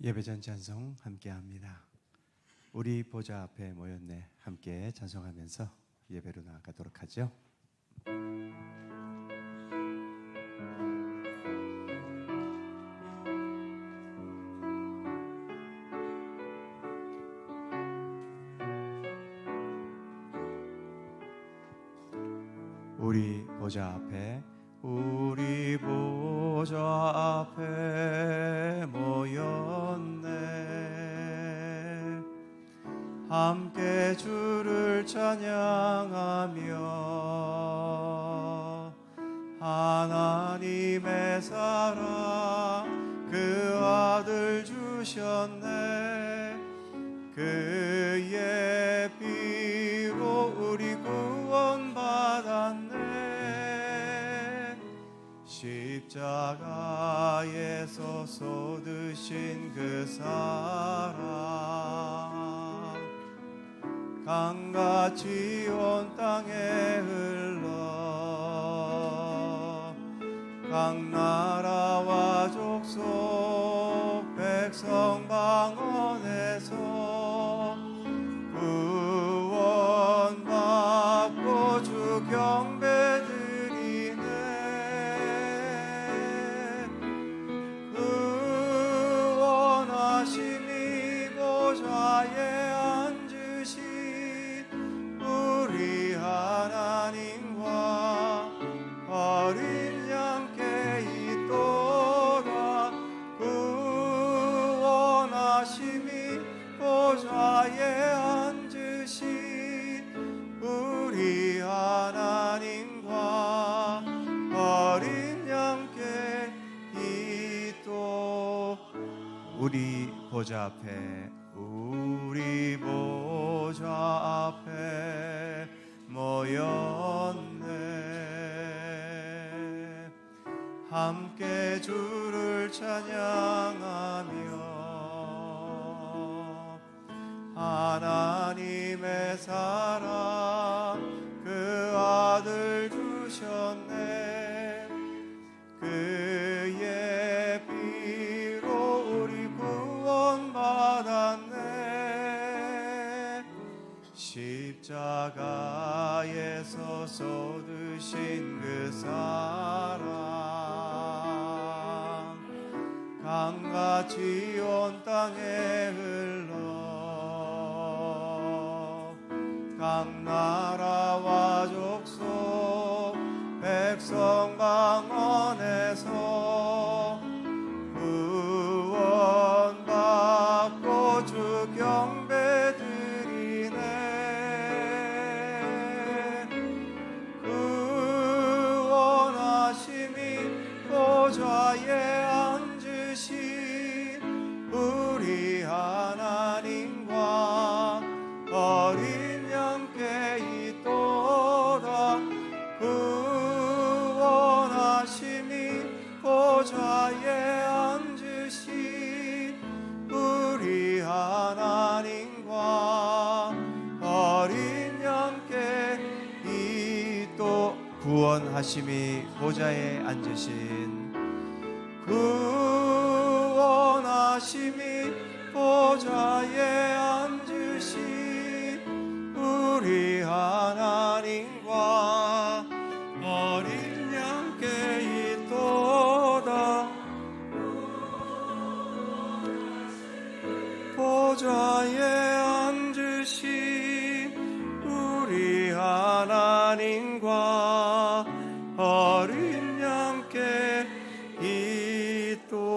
예배전 찬송 함께합니다. 우리 보좌 앞에 모였네 함께 찬송하면서 예배로 나아가도록 하죠. 우리 보좌 앞에 우리 보좌 앞에 모였네 함께 주를 찬양하며 하나님의 사랑 그 아들 주셨네 그의 피로 우리 구원받았네 십자가에서 쏟으신 그 사랑 강같이 온 땅에 흘러 각 나라와 족속 백성 방언에서 구원받고 주 경배드리네 구원하심이 보좌에 앉으신 우리 하나님과 어린 양께 있도다 구원하심이 보좌에 앉으신 우리 하나님과 어린 양께 있도 우리 보좌 앞에 우리 보좌 앞에 모였네 함께 주를 찬양하며 하나님의 사랑 그 아들 주셨네 그의 피로 우리 구원받았네 십자가에서 쏟으신 그 사랑 강같이 온 땅에 흘러 각 나라와 족속 백성 방언에서 구원받고 주 경배드리네 구원하심이 보좌에 앉으신 우리 하나님과 어린 양께 있도다 구원하심이 보좌에 앉으신 우리 하나님과 어린 양께 있도 구원하심이 보좌에 앉으신 구원하심이 보좌에 앉으신 우리 하나님과 어린 양께 있도다 보좌에 앉으신 우리 하나님과 어린 양께 있도다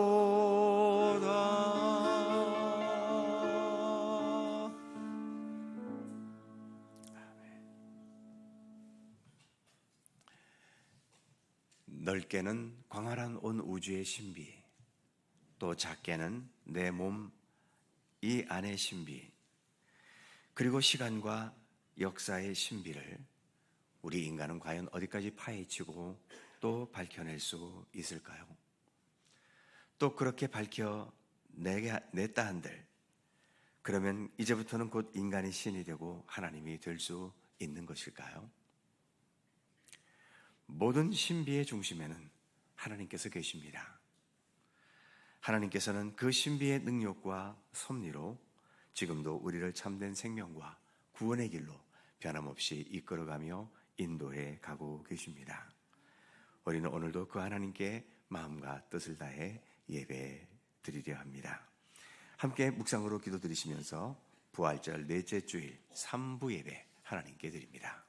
넓게는 광활한 온 우주의 신비 또 작게는 내 몸 이 안의 신비 그리고 시간과 역사의 신비를 우리 인간은 과연 어디까지 파헤치고 또 밝혀낼 수 있을까요? 또 그렇게 밝혀냈다 한들 그러면 이제부터는 곧 인간이 신이 되고 하나님이 될 수 있는 것일까요? 모든 신비의 중심에는 하나님께서 계십니다. 하나님께서는 그 신비의 능력과 섭리로 지금도 우리를 참된 생명과 구원의 길로 변함없이 이끌어가며 인도해 가고 계십니다. 우리는 오늘도 그 하나님께 마음과 뜻을 다해 예배 드리려 합니다. 함께 묵상으로 기도드리시면서 부활절 넷째 주일 3부 예배 하나님께 드립니다.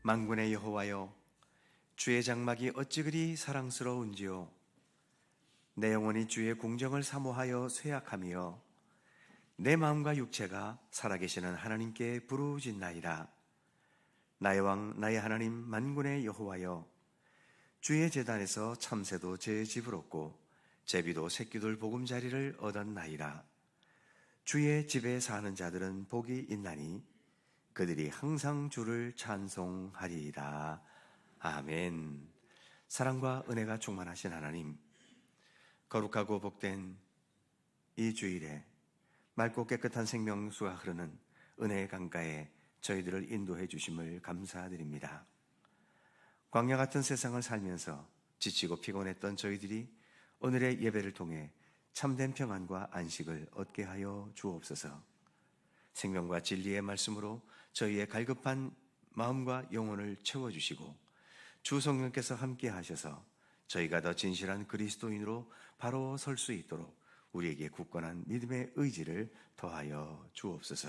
만군의 여호와여, 주의 장막이 어찌 그리 사랑스러운지요. 내 영혼이 주의 공정을 사모하여 쇠약하며 내 마음과 육체가 살아계시는 하나님께 부르짖나이다. 나의 왕 나의 하나님 만군의 여호와여, 주의 제단에서 참새도 제 집을 얻고 제비도 새끼들 보금자리를 얻었나이다. 주의 집에 사는 자들은 복이 있나니 그들이 항상 주를 찬송하리이다. 아멘. 사랑과 은혜가 충만하신 하나님, 거룩하고 복된 이 주일에 맑고 깨끗한 생명수가 흐르는 은혜의 강가에 저희들을 인도해 주심을 감사드립니다. 광야 같은 세상을 살면서 지치고 피곤했던 저희들이 오늘의 예배를 통해 참된 평안과 안식을 얻게 하여 주옵소서. 생명과 진리의 말씀으로 저희의 갈급한 마음과 영혼을 채워주시고 주 성령께서 함께 하셔서 저희가 더 진실한 그리스도인으로 바로 설 수 있도록 우리에게 굳건한 믿음의 의지를 더하여 주옵소서.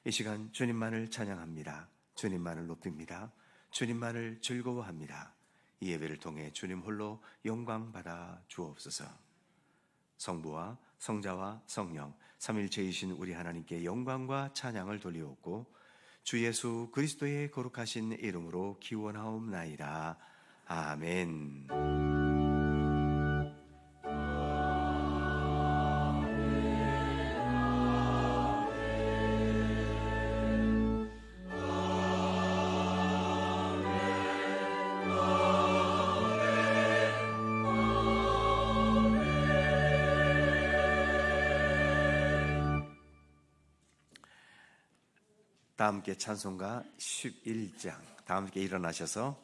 이 시간 주님만을 찬양합니다. 주님만을 높입니다. 주님만을 즐거워합니다. 이 예배를 통해 주님 홀로 영광 받아 주옵소서. 성부와 성자와 성령 삼일체이신 우리 하나님께 영광과 찬양을 돌리옵고 주 예수 그리스도의 거룩하신 이름으로 기원하옵나이다. 아멘. 다 함께 찬송가 11장, 다 함께 일어나셔서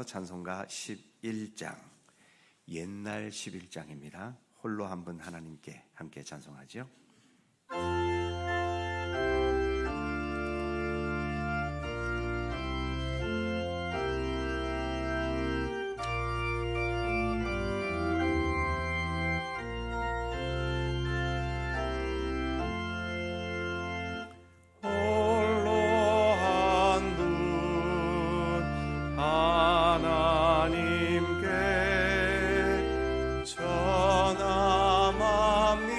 찬송가 11장, 옛날 11장입니다. 홀로 한 분 하나님께 함께 찬송하죠. 전함합니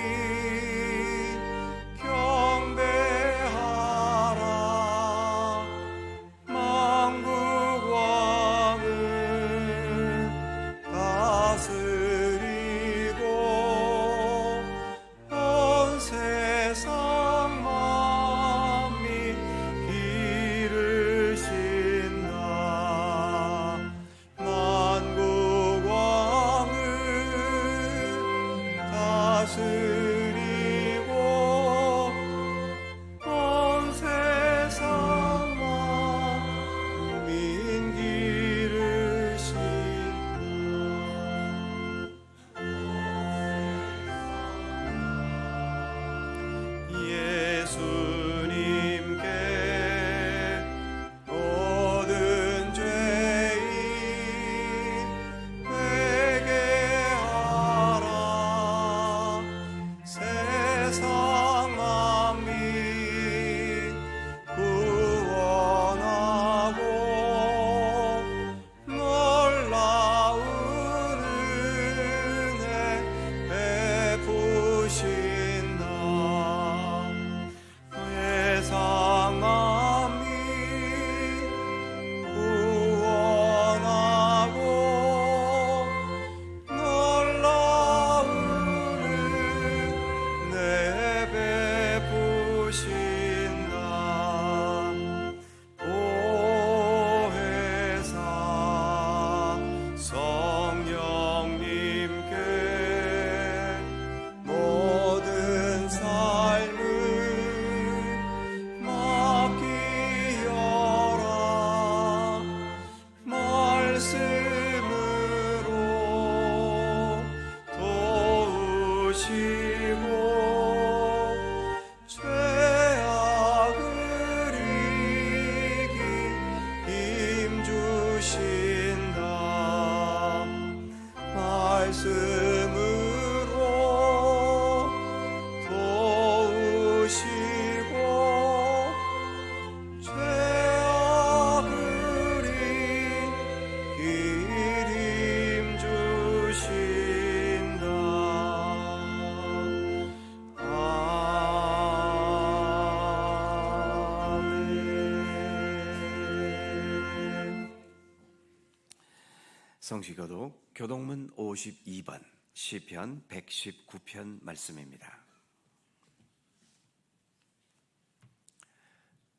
성시교독 교독문 52번 시편 119편 말씀입니다.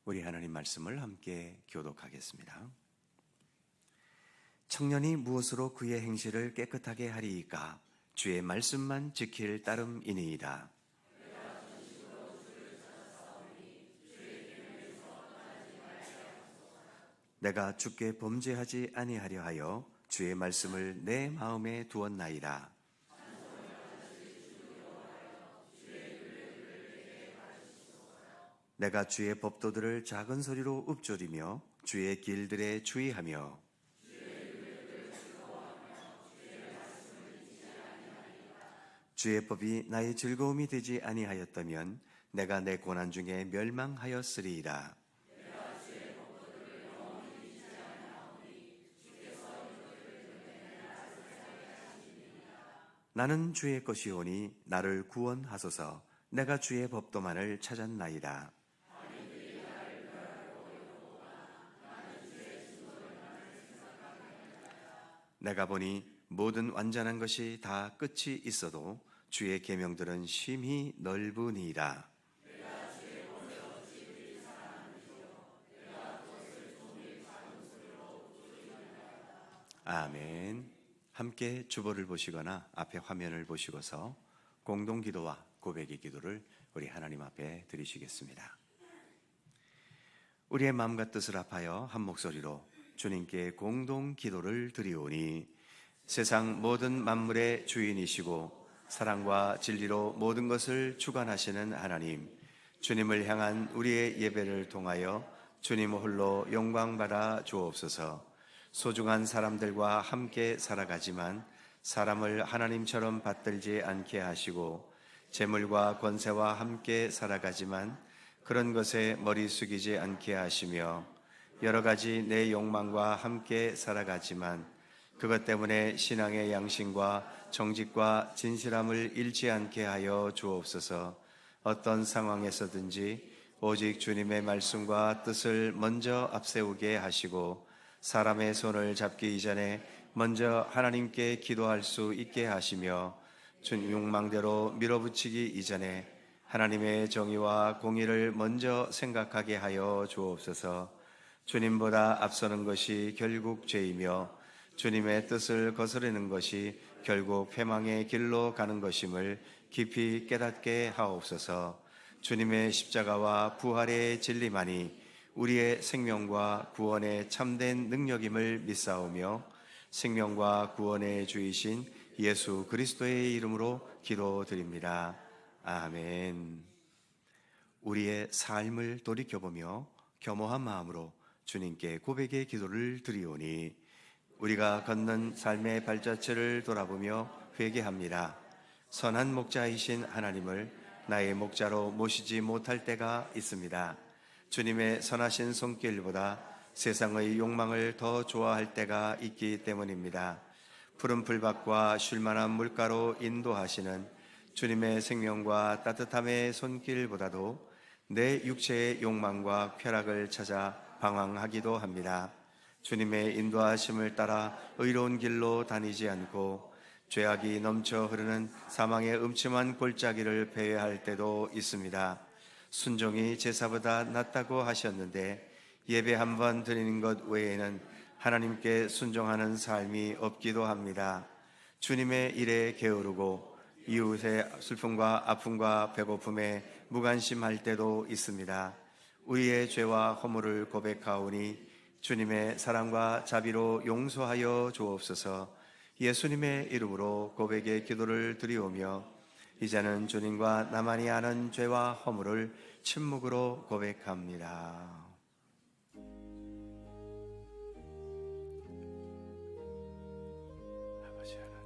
우리 하나님 말씀을 함께 교독하겠습니다. 청년이 무엇으로 그의 행실을 깨끗하게 하리이까? 주의 말씀만 지킬 따름이니이다. 내가 주께 범죄하지 아니하려 하여 주의 말씀을 내 마음에 두었나이다. 내가 주의 법도들을 작은 소리로 읊조리며 주의 길들에 주의하며 주의 법이 나의 즐거움이 되지 아니하였다면 내가 내 고난 중에 멸망하였으리이다. 나는 주의 것이오니 나를 구원하소서. 내가 주의 법도만을 찾았나이다. 내가 보니 모든 완전한 것이 다 끝이 있어도 주의 계명들은 심히 넓으니이다. 아멘. 함께 주보를 보시거나 앞에 화면을 보시고서 공동기도와 고백의 기도를 우리 하나님 앞에 드리시겠습니다. 우리의 마음과 뜻을 합하여 한 목소리로 주님께 공동기도를 드리오니 세상 모든 만물의 주인이시고 사랑과 진리로 모든 것을 주관하시는 하나님, 주님을 향한 우리의 예배를 통하여 주님 홀로 영광받아 주옵소서. 소중한 사람들과 함께 살아가지만 사람을 하나님처럼 받들지 않게 하시고 재물과 권세와 함께 살아가지만 그런 것에 머리 숙이지 않게 하시며 여러 가지 내 욕망과 함께 살아가지만 그것 때문에 신앙의 양심과 정직과 진실함을 잃지 않게 하여 주옵소서. 어떤 상황에서든지 오직 주님의 말씀과 뜻을 먼저 앞세우게 하시고 사람의 손을 잡기 이전에 먼저 하나님께 기도할 수 있게 하시며 주님 욕망대로 밀어붙이기 이전에 하나님의 정의와 공의를 먼저 생각하게 하여 주옵소서. 주님보다 앞서는 것이 결국 죄이며 주님의 뜻을 거스르는 것이 결국 패망의 길로 가는 것임을 깊이 깨닫게 하옵소서. 주님의 십자가와 부활의 진리만이 우리의 생명과 구원의 참된 능력임을 믿사오며 생명과 구원의 주이신 예수 그리스도의 이름으로 기도드립니다. 아멘. 우리의 삶을 돌이켜보며 겸허한 마음으로 주님께 고백의 기도를 드리오니 우리가 걷는 삶의 발자취를 돌아보며 회개합니다. 선한 목자이신 하나님을 나의 목자로 모시지 못할 때가 있습니다. 주님의 선하신 손길보다 세상의 욕망을 더 좋아할 때가 있기 때문입니다. 푸른 풀밭과 쉴만한 물가로 인도하시는 주님의 생명과 따뜻함의 손길보다도 내 육체의 욕망과 쾌락을 찾아 방황하기도 합니다. 주님의 인도하심을 따라 의로운 길로 다니지 않고 죄악이 넘쳐 흐르는 사망의 음침한 골짜기를 배회할 때도 있습니다. 순종이 제사보다 낫다고 하셨는데 예배 한 번 드리는 것 외에는 하나님께 순종하는 삶이 없기도 합니다. 주님의 일에 게으르고 이웃의 슬픔과 아픔과 배고픔에 무관심할 때도 있습니다. 우리의 죄와 허물을 고백하오니 주님의 사랑과 자비로 용서하여 주옵소서. 예수님의 이름으로 고백의 기도를 드리오며 이제는 주님과 나만이 아는 죄와 허물을 침묵으로 고백합니다. 아버지 하나님,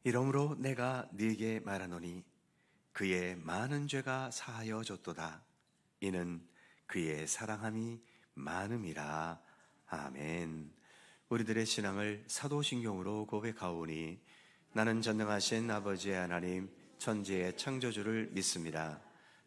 이러므로 내가 네게 말하노니 그의 많은 죄가 사하여 졌도다. 이는 그의 사랑함이 많음이라. 아멘. 우리들의 신앙을 사도신경으로 고백하오니 나는 전능하신 아버지의 하나님 천지의 창조주를 믿습니다.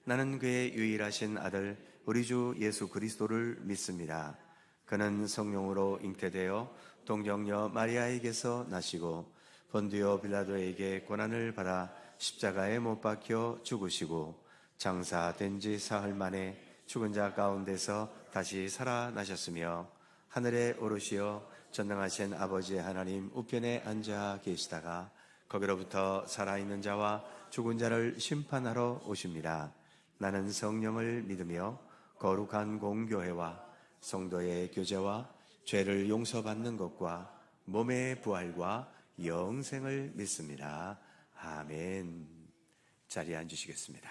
나는 그의 유일하신 아들 우리 주 예수 그리스도를 믿습니다. 그는 성령으로 잉태되어 동정녀 마리아에게서 나시고 본디오 빌라도에게 고난을 받아 십자가에 못 박혀 죽으시고 장사된 지 사흘 만에 죽은 자 가운데서 다시 살아나셨으며 하늘에 오르시어 전능하신 아버지 하나님 우편에 앉아 계시다가 거기로부터 살아있는 자와 죽은 자를 심판하러 오십니다. 나는 성령을 믿으며 거룩한 공교회와 성도의 교제와 죄를 용서받는 것과 몸의 부활과 영생을 믿습니다. 아멘. 자리에 앉으시겠습니다.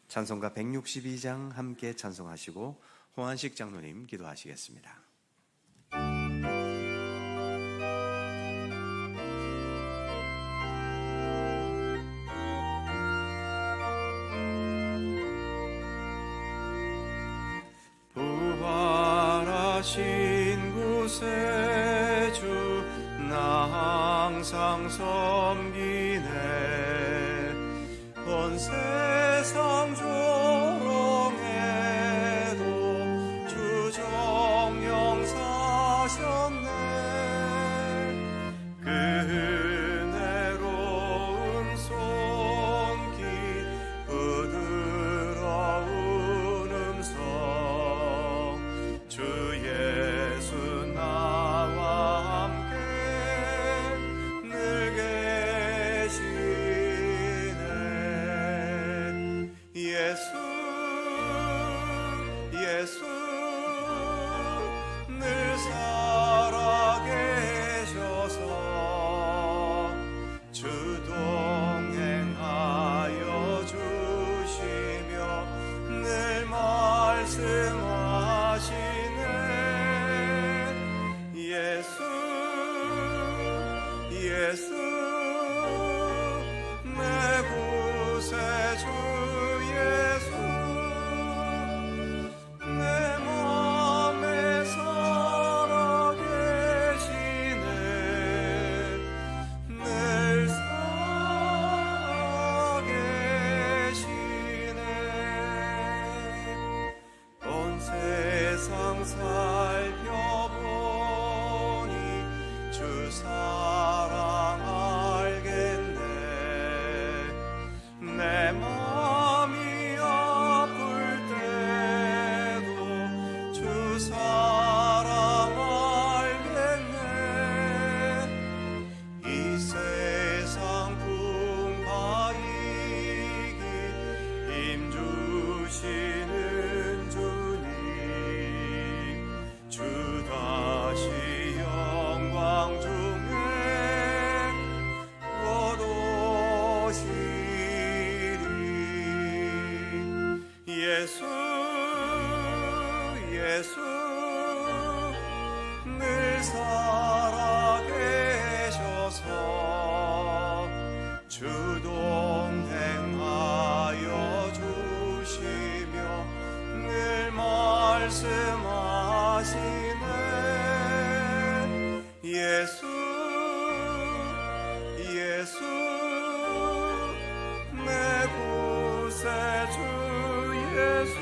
찬송가 162장 함께 찬송하시고 홍한식 장로님 기도하시겠습니다. 부활하신 구세주 나 항상 섬기네. 온 세상 조롱해도 주 정령 사셨네. 그 은혜로운 손길 부드러운 음성 주 예수 나와 함께 늘 계시네. 예수 늘 살아계셔서 주 동행하여 주시며 늘 말씀하시네. 예수 내 구세주 예수 내 맘에 살아계시네. 늘 살아계시네. 온 세상 살펴보니 주 사랑 알겠네. 내 맘이 아플 때도 주 사랑 알겠네. 이 세상 풍파이기 힘 주시는 주님 주 다시 영광 중에 곧 오시리. 예수 늘 살아계셔서 주 동행하여 주시며 늘 말씀하시네. 예수 내 구세주 예수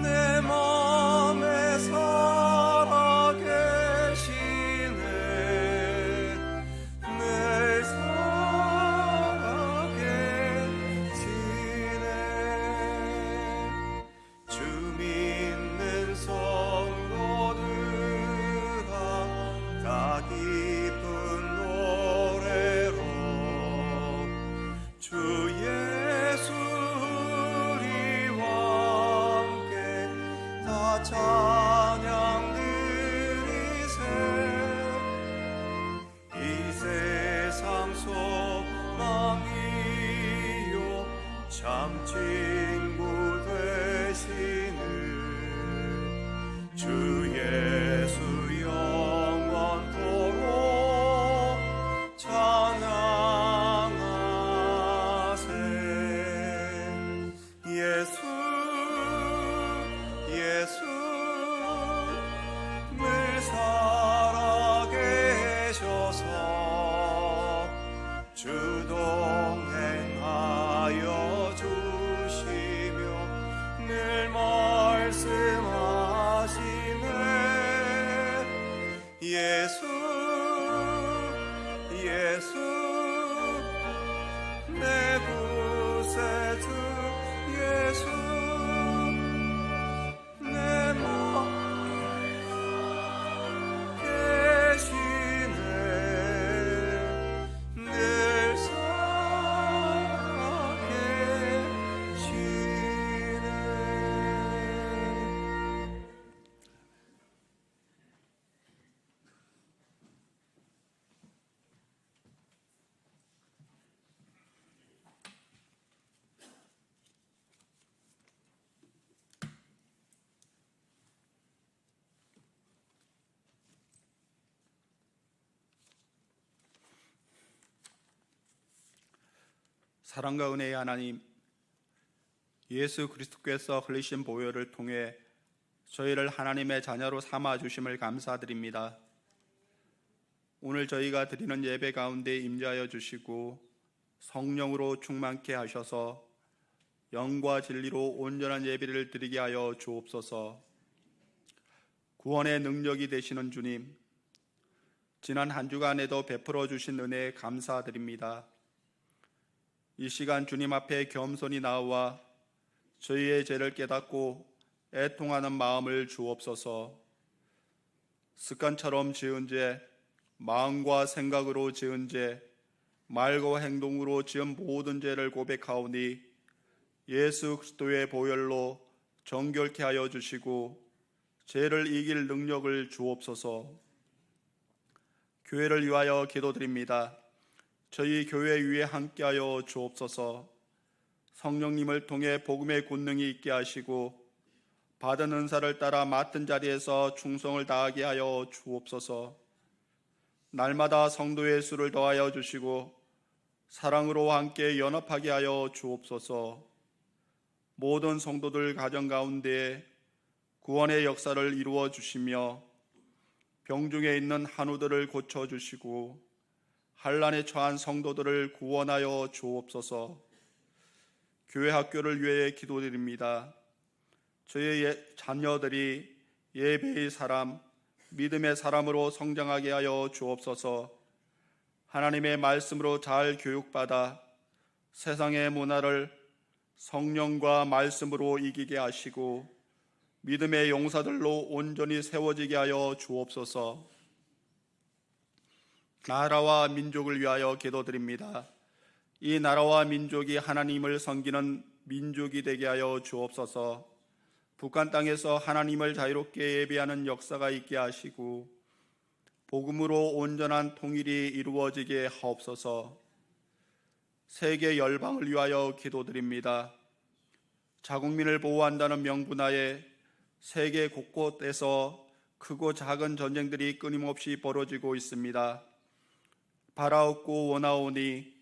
내 맘에 살아계시네. 늘 살아계시네. 주 믿는 성도들아 다 기쁜 노래로 주 예수 우리와 함께 다 찬양 드리세. 이 세상 소망이요 참 친구 되시는 주 예수 영원토록 예수 예수 내 구세주 예수 내 맘 계시네 늘 살아계시네. 사랑과 은혜의 하나님, 예수 그리스도께서 흘리신 보혈을 통해 저희를 하나님의 자녀로 삼아 주심을 감사드립니다. 오늘 저희가 드리는 예배 가운데 임재하여 주시고 성령으로 충만케 하셔서 영과 진리로 온전한 예배를 드리게 하여 주옵소서. 구원의 능력이 되시는 주님, 지난 한 주간에도 베풀어 주신 은혜에 감사드립니다. 이 시간 주님 앞에 겸손히 나와 저희의 죄를 깨닫고 애통하는 마음을 주옵소서. 습관처럼 지은 죄, 마음과 생각으로 지은 죄, 말과 행동으로 지은 모든 죄를 고백하오니 예수 그리스도의 보혈로 정결케 하여 주시고 죄를 이길 능력을 주옵소서. 교회를 위하여 기도드립니다. 저희 교회 위에 함께하여 주옵소서. 성령님을 통해 복음의 권능이 있게 하시고 받은 은사를 따라 맡은 자리에서 충성을 다하게 하여 주옵소서. 날마다 성도의 수를 더하여 주시고 사랑으로 함께 연합하게 하여 주옵소서. 모든 성도들 가정 가운데 구원의 역사를 이루어 주시며 병중에 있는 한우들을 고쳐 주시고 환난에 처한 성도들을 구원하여 주옵소서. 교회 학교를 위해 기도드립니다. 저희 자녀들이 예배의 사람, 믿음의 사람으로 성장하게 하여 주옵소서. 하나님의 말씀으로 잘 교육받아 세상의 문화를 성령과 말씀으로 이기게 하시고 믿음의 용사들로 온전히 세워지게 하여 주옵소서. 나라와 민족을 위하여 기도드립니다. 이 나라와 민족이 하나님을 섬기는 민족이 되게 하여 주옵소서. 북한 땅에서 하나님을 자유롭게 예배하는 역사가 있게 하시고 복음으로 온전한 통일이 이루어지게 하옵소서. 세계 열방을 위하여 기도드립니다. 자국민을 보호한다는 명분하에 세계 곳곳에서 크고 작은 전쟁들이 끊임없이 벌어지고 있습니다. 바라옵고 원하오니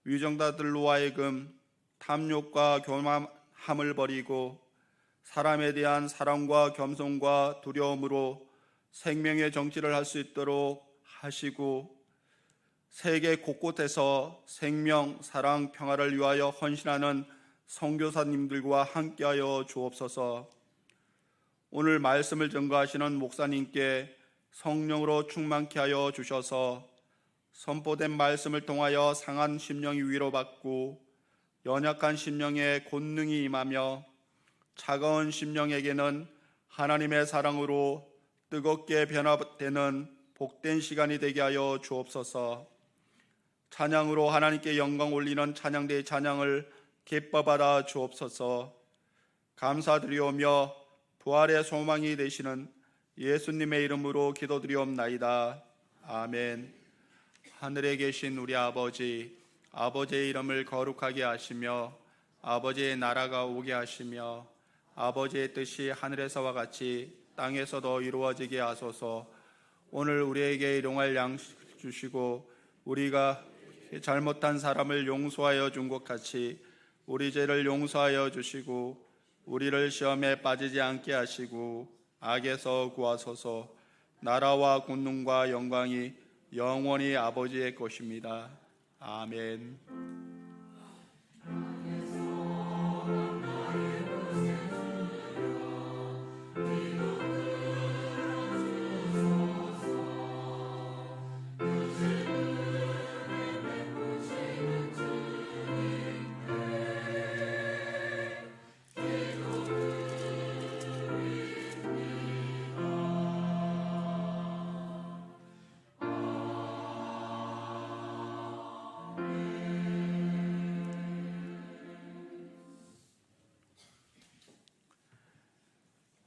위정자들로 하여금 탐욕과 교만함을 버리고 사람에 대한 사랑과 겸손과 두려움으로 생명의 정치를 할 수 있도록 하시고 세계 곳곳에서 생명, 사랑, 평화를 위하여 헌신하는 선교사님들과 함께하여 주옵소서. 오늘 말씀을 전가하시는 목사님께 성령으로 충만케 하여 주셔서 선포된 말씀을 통하여 상한 심령이 위로받고 연약한 심령에 권능이 임하며 차가운 심령에게는 하나님의 사랑으로 뜨겁게 변화되는 복된 시간이 되게 하여 주옵소서. 찬양으로 하나님께 영광 올리는 찬양대의 찬양을 기뻐 받아 주옵소서. 감사드리오며 부활의 소망이 되시는 예수님의 이름으로 기도드리옵나이다. 아멘. 하늘에 계신 우리 아버지, 아버지의 이름을 거룩하게 하시며 아버지의 나라가 오게 하시며 아버지의 뜻이 하늘에서와 같이 땅에서도 이루어지게 하소서. 오늘 우리에게 일용할 양식 주시고 우리가 잘못한 사람을 용서하여 준 것 같이 우리 죄를 용서하여 주시고 우리를 시험에 빠지지 않게 하시고 악에서 구하소서. 나라와 권능과 영광이 영원히 아버지의 것입니다. 아멘.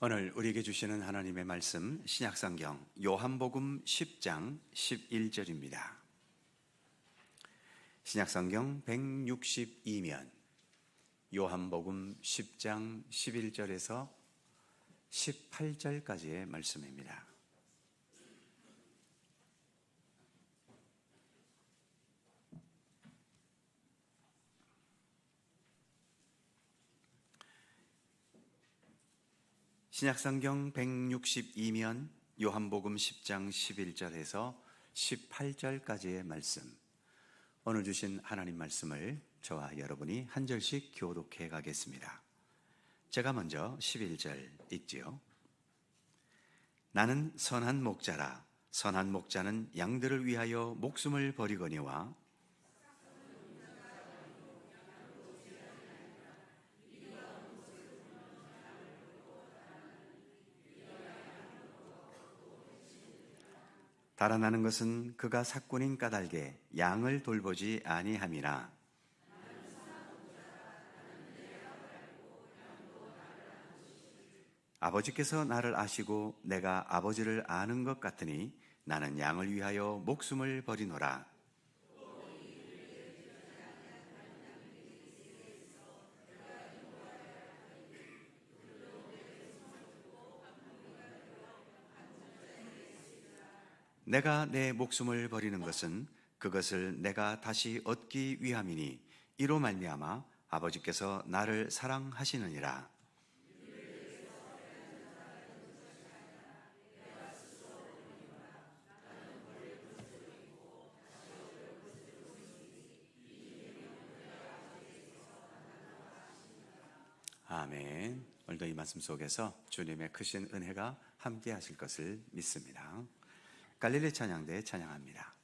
오늘 우리에게 주시는 하나님의 말씀 신약성경 요한복음 10장 11절입니다. 신약성경 162면 요한복음 10장 11절에서 18절까지의 말씀입니다. 신약성경 162면 요한복음 10장 11절에서 18절까지의 말씀, 오늘 주신 하나님 말씀을 저와 여러분이 한 절씩 교독해 가겠습니다. 제가 먼저 11절 읽지요. 나는 선한 목자라. 선한 목자는 양들을 위하여 목숨을 버리거니와 달아나는 것은 그가 삭군인 까닭에 양을 돌보지 아니함이라. 아버지께서 나를 아시고 내가 아버지를 아는 것 같으니 나는 양을 위하여 목숨을 버리노라. 내가 내 목숨을 버리는 것은 그것을 내가 다시 얻기 위함이니 이로 말미암아 아버지께서 나를 사랑하시느니라. 아멘. 오늘도 이 말씀 속에서 주님의 크신 은혜가 함께 하실 것을 믿습니다. 갈릴리 찬양대 찬양합니다.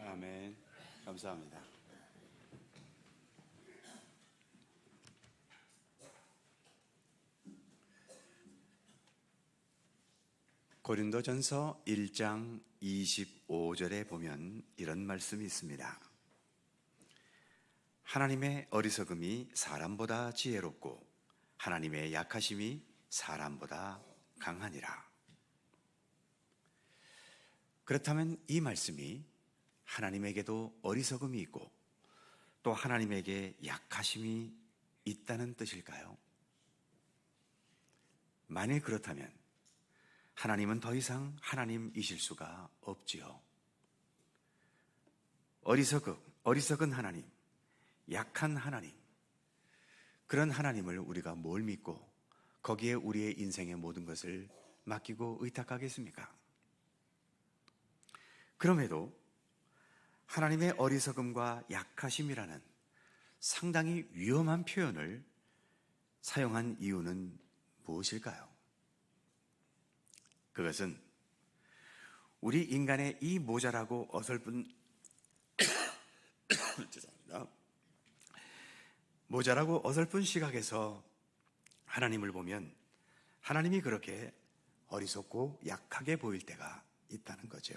아멘. 감사합니다. 고린도전서 1장 25절에 보면 이런 말씀이 있습니다. 하나님의 어리석음이 사람보다 지혜롭고 하나님의 약하심이 사람보다 강하니라. 그렇다면 이 말씀이 하나님에게도 어리석음이 있고 또 하나님에게 약하심이 있다는 뜻일까요? 만일 그렇다면 하나님은 더 이상 하나님이실 수가 없지요. 어리석은 하나님, 약한 하나님, 그런 하나님을 우리가 뭘 믿고 거기에 우리의 인생의 모든 것을 맡기고 의탁하겠습니까? 그럼에도 하나님의 어리석음과 약하심이라는 상당히 위험한 표현을 사용한 이유는 무엇일까요? 그것은 우리 인간의 이 모자라고 어설픈 죄송합니다. 모자라고 어설픈 시각에서 하나님을 보면 하나님이 그렇게 어리석고 약하게 보일 때가 있다는 거죠.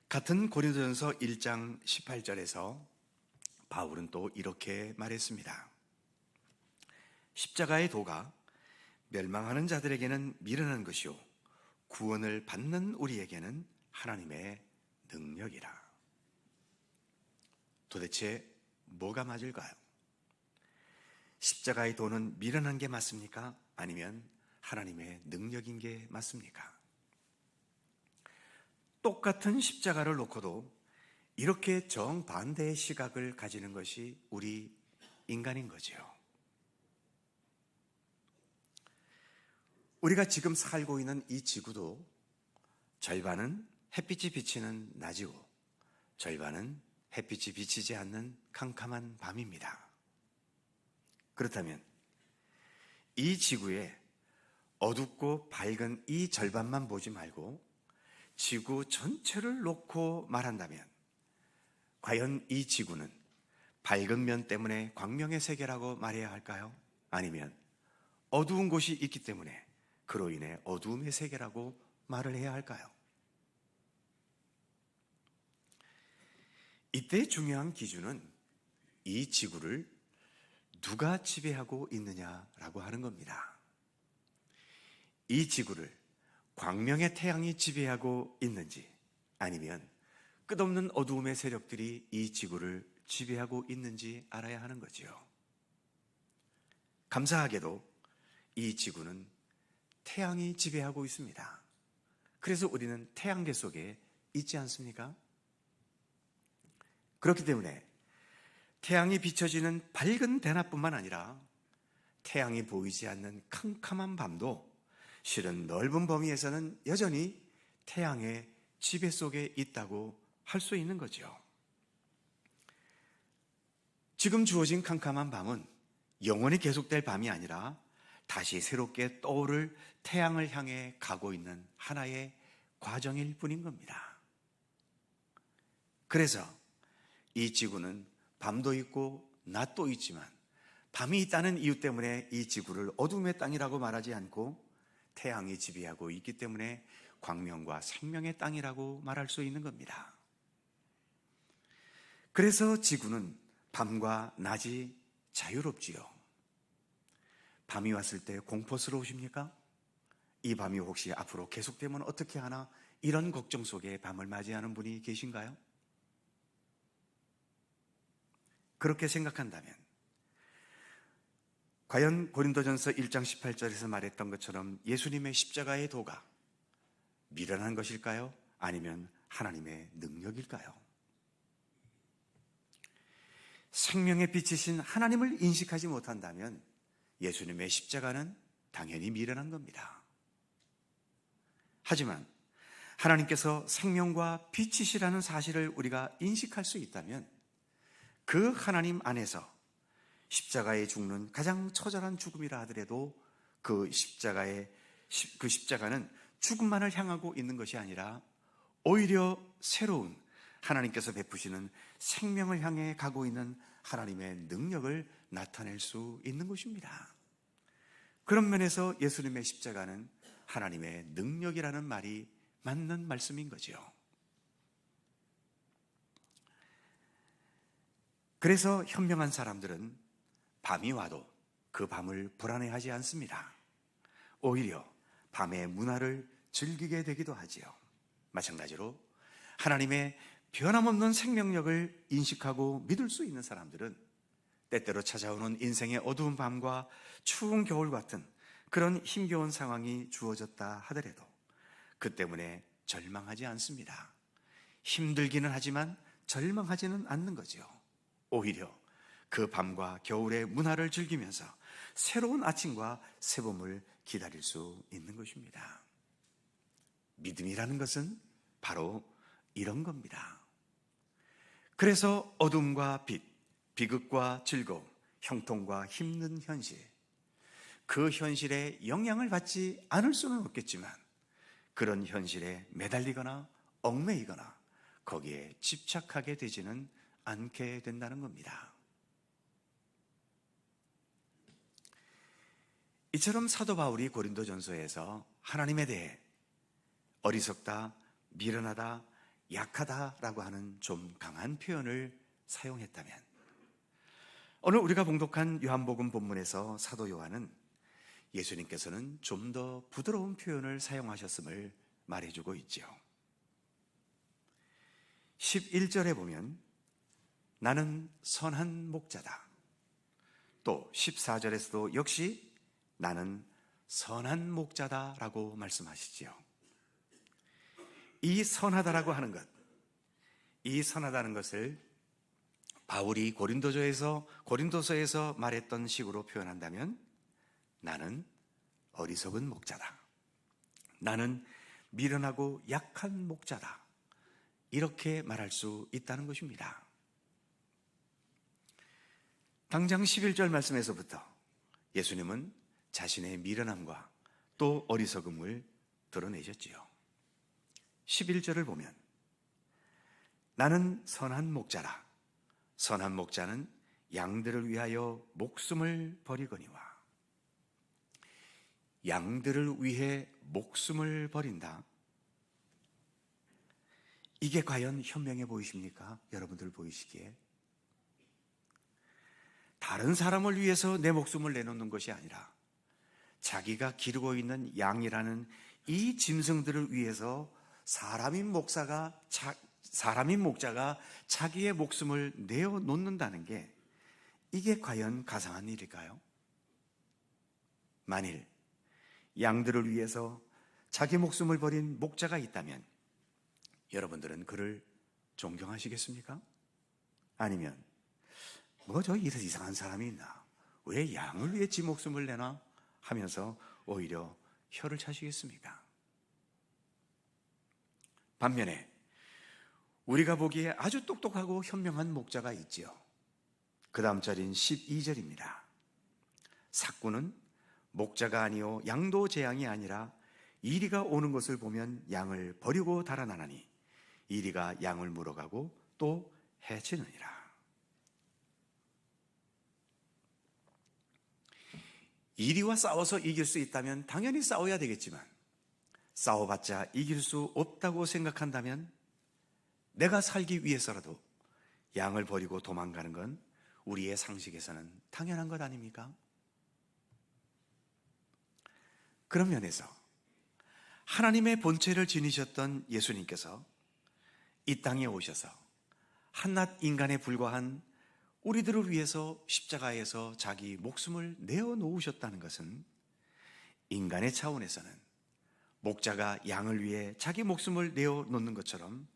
같은 고린도전서 1장 18절에서 바울은 또 이렇게 말했습니다. 십자가의 도가 멸망하는 자들에게는 미련한 것이요 구원을 받는 우리에게는 하나님의 능력이라. 도대체 뭐가 맞을까요? 십자가의 도는 미련한 게 맞습니까? 아니면 하나님의 능력인 게 맞습니까? 똑같은 십자가를 놓고도 이렇게 정반대의 시각을 가지는 것이 우리 인간인 거지요. 우리가 지금 살고 있는 이 지구도 절반은 햇빛이 비치는 낮이고 절반은 햇빛이 비치지 않는 캄캄한 밤입니다. 그렇다면 이 지구에 어둡고 밝은 이 절반만 보지 말고 지구 전체를 놓고 말한다면 과연 이 지구는 밝은 면 때문에 광명의 세계라고 말해야 할까요? 아니면 어두운 곳이 있기 때문에 그로 인해 어두움의 세계라고 말을 해야 할까요? 이때 중요한 기준은 이 지구를 누가 지배하고 있느냐라고 하는 겁니다. 이 지구를 광명의 태양이 지배하고 있는지 아니면 끝없는 어두움의 세력들이 이 지구를 지배하고 있는지 알아야 하는 거지요. 감사하게도 이 지구는 태양이 지배하고 있습니다. 그래서 우리는 태양계 속에 있지 않습니까? 그렇기 때문에 태양이 비춰지는 밝은 대낮뿐만 아니라 태양이 보이지 않는 캄캄한 밤도 실은 넓은 범위에서는 여전히 태양의 지배 속에 있다고 할 수 있는 거죠. 지금 주어진 캄캄한 밤은 영원히 계속될 밤이 아니라 다시 새롭게 떠오를 태양을 향해 가고 있는 하나의 과정일 뿐인 겁니다. 그래서 이 지구는 밤도 있고 낮도 있지만 밤이 있다는 이유 때문에 이 지구를 어둠의 땅이라고 말하지 않고 태양이 지배하고 있기 때문에 광명과 생명의 땅이라고 말할 수 있는 겁니다. 그래서 지구는 밤과 낮이 자유롭지요. 밤이 왔을 때 공포스러우십니까? 이 밤이 혹시 앞으로 계속되면 어떻게 하나 이런 걱정 속에 밤을 맞이하는 분이 계신가요? 그렇게 생각한다면 과연 고린도전서 1장 18절에서 말했던 것처럼 예수님의 십자가의 도가 미련한 것일까요? 아니면 하나님의 능력일까요? 생명의 빛이신 하나님을 인식하지 못한다면 예수님의 십자가는 당연히 미련한 겁니다. 하지만 하나님께서 생명과 빛이시라는 사실을 우리가 인식할 수 있다면 그 하나님 안에서 십자가에 죽는 가장 처절한 죽음이라 하더라도 그 십자가는 죽음만을 향하고 있는 것이 아니라 오히려 새로운 하나님께서 베푸시는 생명을 향해 가고 있는 하나님의 능력을 나타낼 수 있는 것입니다. 그런 면에서 예수님의 십자가는 하나님의 능력이라는 말이 맞는 말씀인 거죠. 그래서 현명한 사람들은 밤이 와도 그 밤을 불안해하지 않습니다. 오히려 밤의 문화를 즐기게 되기도 하지요. 마찬가지로 하나님의 변함없는 생명력을 인식하고 믿을 수 있는 사람들은 때때로 찾아오는 인생의 어두운 밤과 추운 겨울 같은 그런 힘겨운 상황이 주어졌다 하더라도 그 때문에 절망하지 않습니다. 힘들기는 하지만 절망하지는 않는 거죠. 오히려 그 밤과 겨울의 문화를 즐기면서 새로운 아침과 새봄을 기다릴 수 있는 것입니다. 믿음이라는 것은 바로 이런 겁니다. 그래서 어둠과 빛, 비극과 즐거움, 형통과 힘든 현실, 그 현실에 영향을 받지 않을 수는 없겠지만 그런 현실에 매달리거나 얽매이거나 거기에 집착하게 되지는 않게 된다는 겁니다. 이처럼 사도 바울이 고린도전서에서 하나님에 대해 어리석다, 미련하다, 약하다라고 하는 좀 강한 표현을 사용했다면 오늘 우리가 봉독한 요한복음 본문에서 사도 요한은 예수님께서는 좀 더 부드러운 표현을 사용하셨음을 말해주고 있죠. 11절에 보면 나는 선한 목자다. 또 14절에서도 역시 나는 선한 목자다라고 말씀하시지요. 이 선하다라고 하는 것, 이 선하다는 것을 바울이 고린도서에서 말했던 식으로 표현한다면 나는 어리석은 목자다. 나는 미련하고 약한 목자다. 이렇게 말할 수 있다는 것입니다. 당장 11절 말씀에서부터 예수님은 자신의 미련함과 또 어리석음을 드러내셨지요. 11절을 보면 나는 선한 목자라. 선한 목자는 양들을 위하여 목숨을 버리거니와. 양들을 위해 목숨을 버린다. 이게 과연 현명해 보이십니까? 여러분들 보이시기에 다른 사람을 위해서 내 목숨을 내놓는 것이 아니라 자기가 기르고 있는 양이라는 이 짐승들을 위해서 사람인 목자가 자기의 목숨을 내어놓는다는 게 이게 과연 가상한 일일까요? 만일 양들을 위해서 자기 목숨을 버린 목자가 있다면 여러분들은 그를 존경하시겠습니까? 아니면 저 이상한 사람이 있나? 왜 양을 위해 지 목숨을 내나? 하면서 오히려 혀를 차시겠습니까? 반면에 우리가 보기에 아주 똑똑하고 현명한 목자가 있지요. 그 다음 절인 12절입니다. 삭구는 목자가 아니요 양도 재앙이 아니라 이리가 오는 것을 보면 양을 버리고 달아나나니 이리가 양을 물어가고 또 해치느니라. 이리와 싸워서 이길 수 있다면 당연히 싸워야 되겠지만 싸워봤자 이길 수 없다고 생각한다면 내가 살기 위해서라도 양을 버리고 도망가는 건 우리의 상식에서는 당연한 것 아닙니까? 그런 면에서 하나님의 본체를 지니셨던 예수님께서 이 땅에 오셔서 한낱 인간에 불과한 우리들을 위해서 십자가에서 자기 목숨을 내어놓으셨다는 것은 인간의 차원에서는 목자가 양을 위해 자기 목숨을 내어놓는 것처럼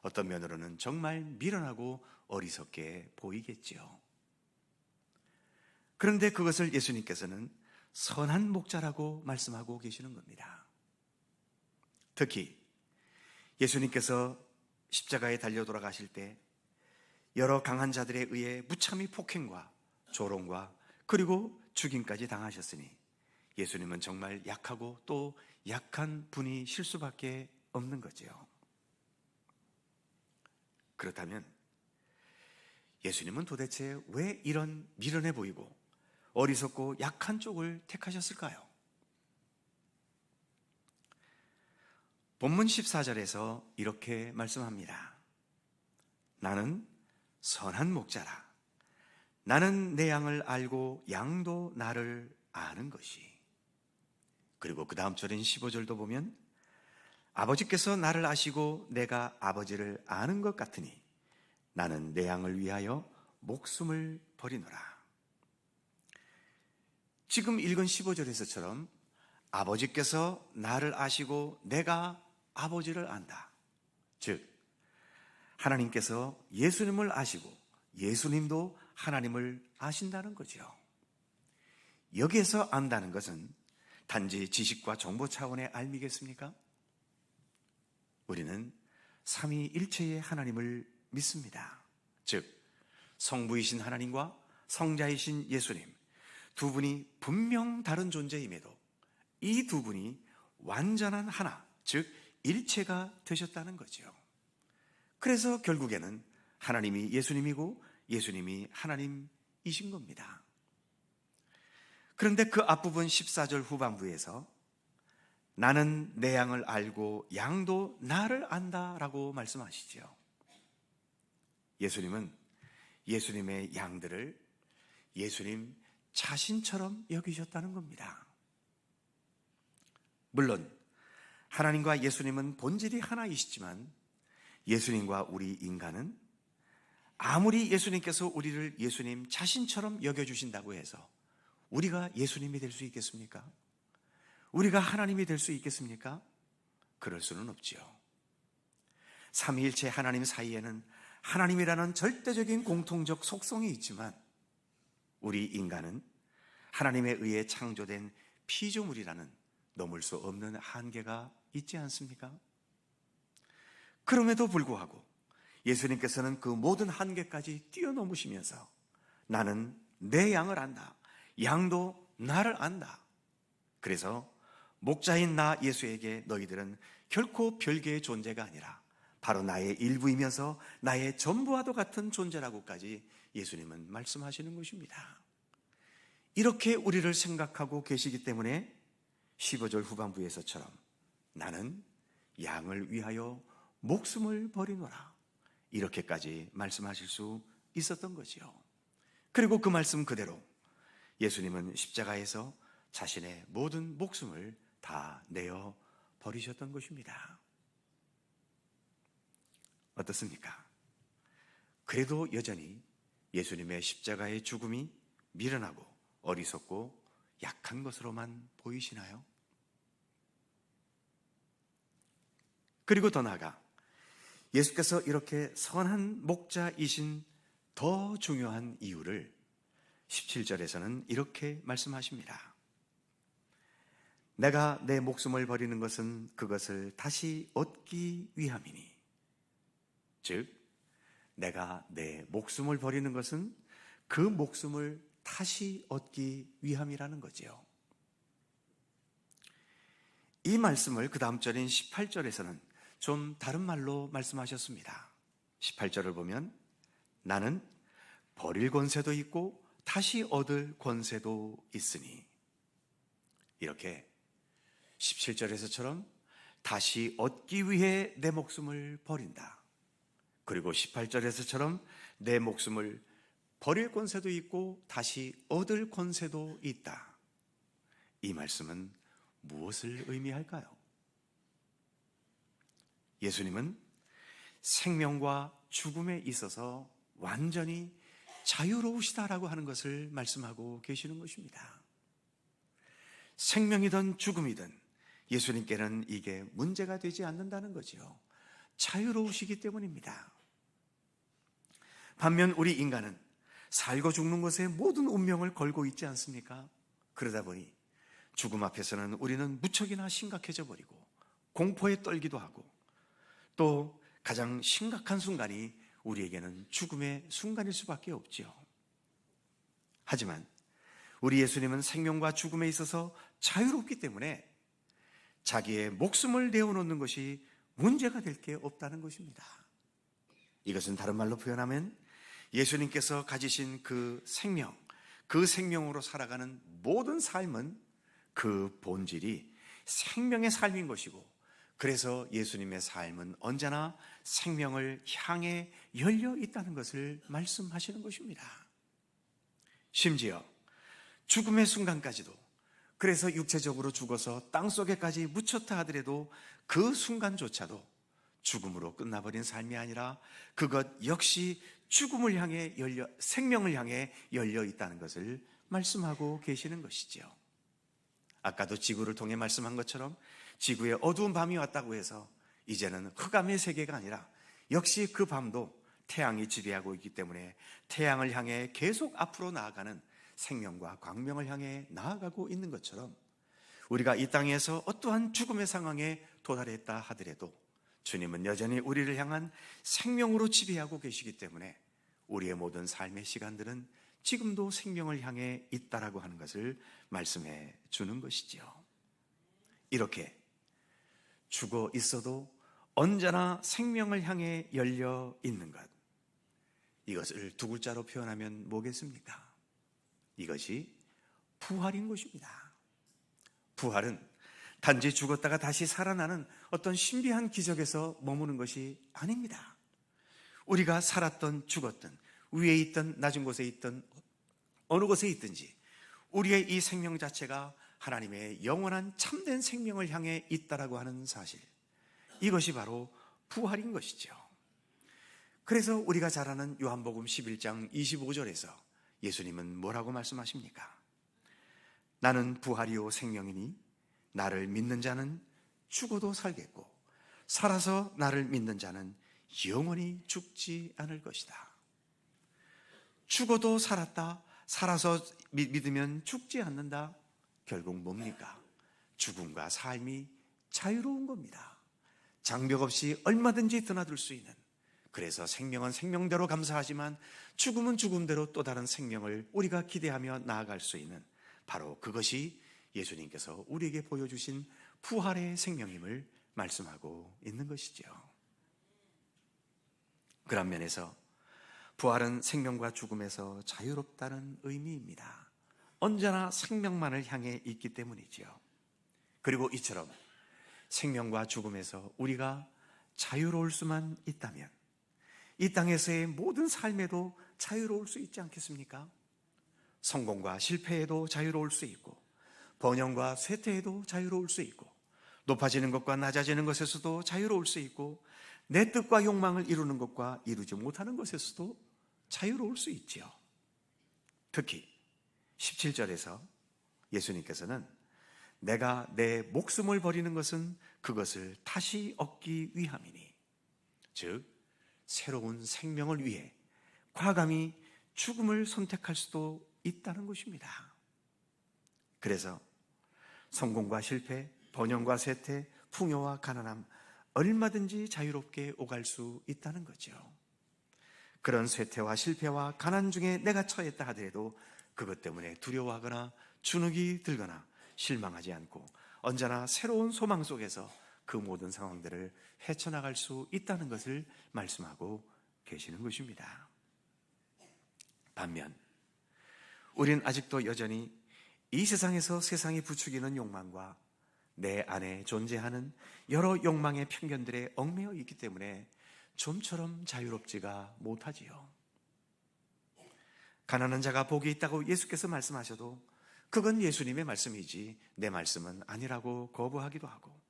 어떤 면으로는 정말 미련하고 어리석게 보이겠지요. 그런데 그것을 예수님께서는 선한 목자라고 말씀하고 계시는 겁니다. 특히 예수님께서 십자가에 달려 돌아가실 때 여러 강한 자들에 의해 무참히 폭행과 조롱과 그리고 죽임까지 당하셨으니 예수님은 정말 약하고 또 약한 분이실 수밖에 없는 거지요. 그렇다면 예수님은 도대체 왜 이런 미련해 보이고 어리석고 약한 쪽을 택하셨을까요? 본문 14절에서 이렇게 말씀합니다. 나는 선한 목자라. 나는 내 양을 알고 양도 나를 아는 것이. 그리고 그 다음 절인 15절도 보면 아버지께서 나를 아시고 내가 아버지를 아는 것 같으니 나는 내 양을 위하여 목숨을 버리노라. 지금 읽은 15절에서처럼 아버지께서 나를 아시고 내가 아버지를 안다. 즉 하나님께서 예수님을 아시고 예수님도 하나님을 아신다는 거죠. 여기에서 안다는 것은 단지 지식과 정보 차원의 알미겠습니까? 우리는 삼위일체의 하나님을 믿습니다. 즉 성부이신 하나님과 성자이신 예수님 두 분이 분명 다른 존재임에도 이 두 분이 완전한 하나, 즉 일체가 되셨다는 거죠. 그래서 결국에는 하나님이 예수님이고 예수님이 하나님이신 겁니다. 그런데 그 앞부분 14절 후반부에서 나는 내 양을 알고 양도 나를 안다라고 말씀하시죠. 예수님은 예수님의 양들을 예수님 자신처럼 여기셨다는 겁니다. 물론 하나님과 예수님은 본질이 하나이시지만 예수님과 우리 인간은 아무리 예수님께서 우리를 예수님 자신처럼 여겨주신다고 해서 우리가 예수님이 될 수 있겠습니까? 우리가 하나님이 될 수 있겠습니까? 그럴 수는 없지요. 삼위일체 하나님 사이에는 하나님이라는 절대적인 공통적 속성이 있지만 우리 인간은 하나님에 의해 창조된 피조물이라는 넘을 수 없는 한계가 있지 않습니까? 그럼에도 불구하고 예수님께서는 그 모든 한계까지 뛰어넘으시면서 나는 내 양을 안다. 양도 나를 안다. 그래서 목자인 나 예수에게 너희들은 결코 별개의 존재가 아니라 바로 나의 일부이면서 나의 전부와도 같은 존재라고까지 예수님은 말씀하시는 것입니다. 이렇게 우리를 생각하고 계시기 때문에 15절 후반부에서처럼 나는 양을 위하여 목숨을 버리노라 이렇게까지 말씀하실 수 있었던 거지요. 그리고 그 말씀 그대로 예수님은 십자가에서 자신의 모든 목숨을 다 내어 버리셨던 것입니다. 어떻습니까? 그래도 여전히 예수님의 십자가의 죽음이 미련하고 어리석고 약한 것으로만 보이시나요? 그리고 더 나아가 예수께서 이렇게 선한 목자이신 더 중요한 이유를 17절에서는 이렇게 말씀하십니다. 내가 내 목숨을 버리는 것은 그것을 다시 얻기 위함이니. 즉 내가 내 목숨을 버리는 것은 그 목숨을 다시 얻기 위함이라는 거지요. 이 말씀을 그 다음 절인 18절에서는 좀 다른 말로 말씀하셨습니다. 18절을 보면 나는 버릴 권세도 있고 다시 얻을 권세도 있으니. 이렇게 17절에서처럼 다시 얻기 위해 내 목숨을 버린다. 그리고 18절에서처럼 내 목숨을 버릴 권세도 있고 다시 얻을 권세도 있다. 이 말씀은 무엇을 의미할까요? 예수님은 생명과 죽음에 있어서 완전히 자유로우시다라고 하는 것을 말씀하고 계시는 것입니다. 생명이든 죽음이든 예수님께는 이게 문제가 되지 않는다는 거지요. 자유로우시기 때문입니다. 반면 우리 인간은 살고 죽는 것에 모든 운명을 걸고 있지 않습니까? 그러다 보니 죽음 앞에서는 우리는 무척이나 심각해져 버리고 공포에 떨기도 하고, 또 가장 심각한 순간이 우리에게는 죽음의 순간일 수밖에 없지요. 하지만 우리 예수님은 생명과 죽음에 있어서 자유롭기 때문에 자기의 목숨을 내어놓는 것이 문제가 될 게 없다는 것입니다. 이것은 다른 말로 표현하면 예수님께서 가지신 그 생명, 그 생명으로 살아가는 모든 삶은 그 본질이 생명의 삶인 것이고, 그래서 예수님의 삶은 언제나 생명을 향해 열려 있다는 것을 말씀하시는 것입니다. 심지어 죽음의 순간까지도, 그래서 육체적으로 죽어서 땅속에까지 묻혔다 하더라도 그 순간조차도 죽음으로 끝나버린 삶이 아니라 그것 역시 죽음을 향해 생명을 향해 열려 있다는 것을 말씀하고 계시는 것이지요. 아까도 지구를 통해 말씀한 것처럼 지구에 어두운 밤이 왔다고 해서 이제는 흑암의 세계가 아니라 역시 그 밤도 태양이 지배하고 있기 때문에 태양을 향해 계속 앞으로 나아가는 생명과 광명을 향해 나아가고 있는 것처럼, 우리가 이 땅에서 어떠한 죽음의 상황에 도달했다 하더라도 주님은 여전히 우리를 향한 생명으로 지배하고 계시기 때문에 우리의 모든 삶의 시간들은 지금도 생명을 향해 있다라고 하는 것을 말씀해 주는 것이지요. 이렇게 죽어 있어도 언제나 생명을 향해 열려 있는 것, 이것을 두 글자로 표현하면 뭐겠습니까? 이것이 부활인 것입니다. 부활은 단지 죽었다가 다시 살아나는 어떤 신비한 기적에서 머무는 것이 아닙니다. 우리가 살았던 죽었던, 위에 있던 낮은 곳에 있던 어느 곳에 있든지 우리의 이 생명 자체가 하나님의 영원한 참된 생명을 향해 있다라고 하는 사실, 이것이 바로 부활인 것이죠. 그래서 우리가 잘 아는 요한복음 11장 25절에서 예수님은 뭐라고 말씀하십니까? 나는 부활이요 생명이니 나를 믿는 자는 죽어도 살겠고 살아서 나를 믿는 자는 영원히 죽지 않을 것이다. 죽어도 살았다, 살아서 믿으면 죽지 않는다. 결국 뭡니까? 죽음과 삶이 자유로운 겁니다. 장벽 없이 얼마든지 드나들 수 있는, 그래서 생명은 생명대로 감사하지만 죽음은 죽음대로 또 다른 생명을 우리가 기대하며 나아갈 수 있는, 바로 그것이 예수님께서 우리에게 보여주신 부활의 생명임을 말씀하고 있는 것이죠. 그런 면에서 부활은 생명과 죽음에서 자유롭다는 의미입니다. 언제나 생명만을 향해 있기 때문이지요. 그리고 이처럼 생명과 죽음에서 우리가 자유로울 수만 있다면 이 땅에서의 모든 삶에도 자유로울 수 있지 않겠습니까? 성공과 실패에도 자유로울 수 있고, 번영과 쇠퇴에도 자유로울 수 있고, 높아지는 것과 낮아지는 것에서도 자유로울 수 있고, 내 뜻과 욕망을 이루는 것과 이루지 못하는 것에서도 자유로울 수 있지요. 특히 17절에서 예수님께서는 내가 내 목숨을 버리는 것은 그것을 다시 얻기 위함이니, 즉 새로운 생명을 위해 과감히 죽음을 선택할 수도 있다는 것입니다. 그래서 성공과 실패, 번영과 쇠퇴, 풍요와 가난함, 얼마든지 자유롭게 오갈 수 있다는 거죠. 그런 쇠퇴와 실패와 가난 중에 내가 처했다 하더라도 그것 때문에 두려워하거나 주눅이 들거나 실망하지 않고 언제나 새로운 소망 속에서 그 모든 상황들을 헤쳐나갈 수 있다는 것을 말씀하고 계시는 것입니다. 반면 우린 아직도 여전히 이 세상에서 세상이 부추기는 욕망과 내 안에 존재하는 여러 욕망의 편견들에 얽매여 있기 때문에 좀처럼 자유롭지가 못하지요. 가난한 자가 복이 있다고 예수께서 말씀하셔도 그건 예수님의 말씀이지 내 말씀은 아니라고 거부하기도 하고,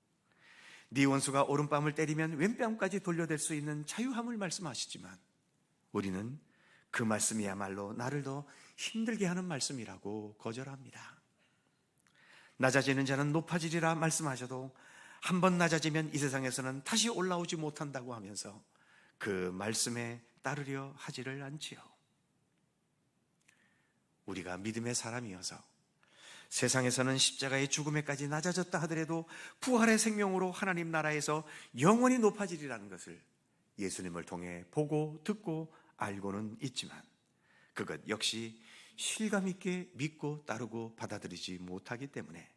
네 원수가 오른뺨을 때리면 왼뺨까지 돌려댈 수 있는 자유함을 말씀하시지만 우리는 그 말씀이야말로 나를 더 힘들게 하는 말씀이라고 거절합니다. 낮아지는 자는 높아지리라 말씀하셔도 한 번 낮아지면 이 세상에서는 다시 올라오지 못한다고 하면서 그 말씀에 따르려 하지를 않지요. 우리가 믿음의 사람이어서 세상에서는 십자가의 죽음에까지 낮아졌다 하더라도 부활의 생명으로 하나님 나라에서 영원히 높아지리라는 것을 예수님을 통해 보고 듣고 알고는 있지만 그것 역시 실감 있게 믿고 따르고 받아들이지 못하기 때문에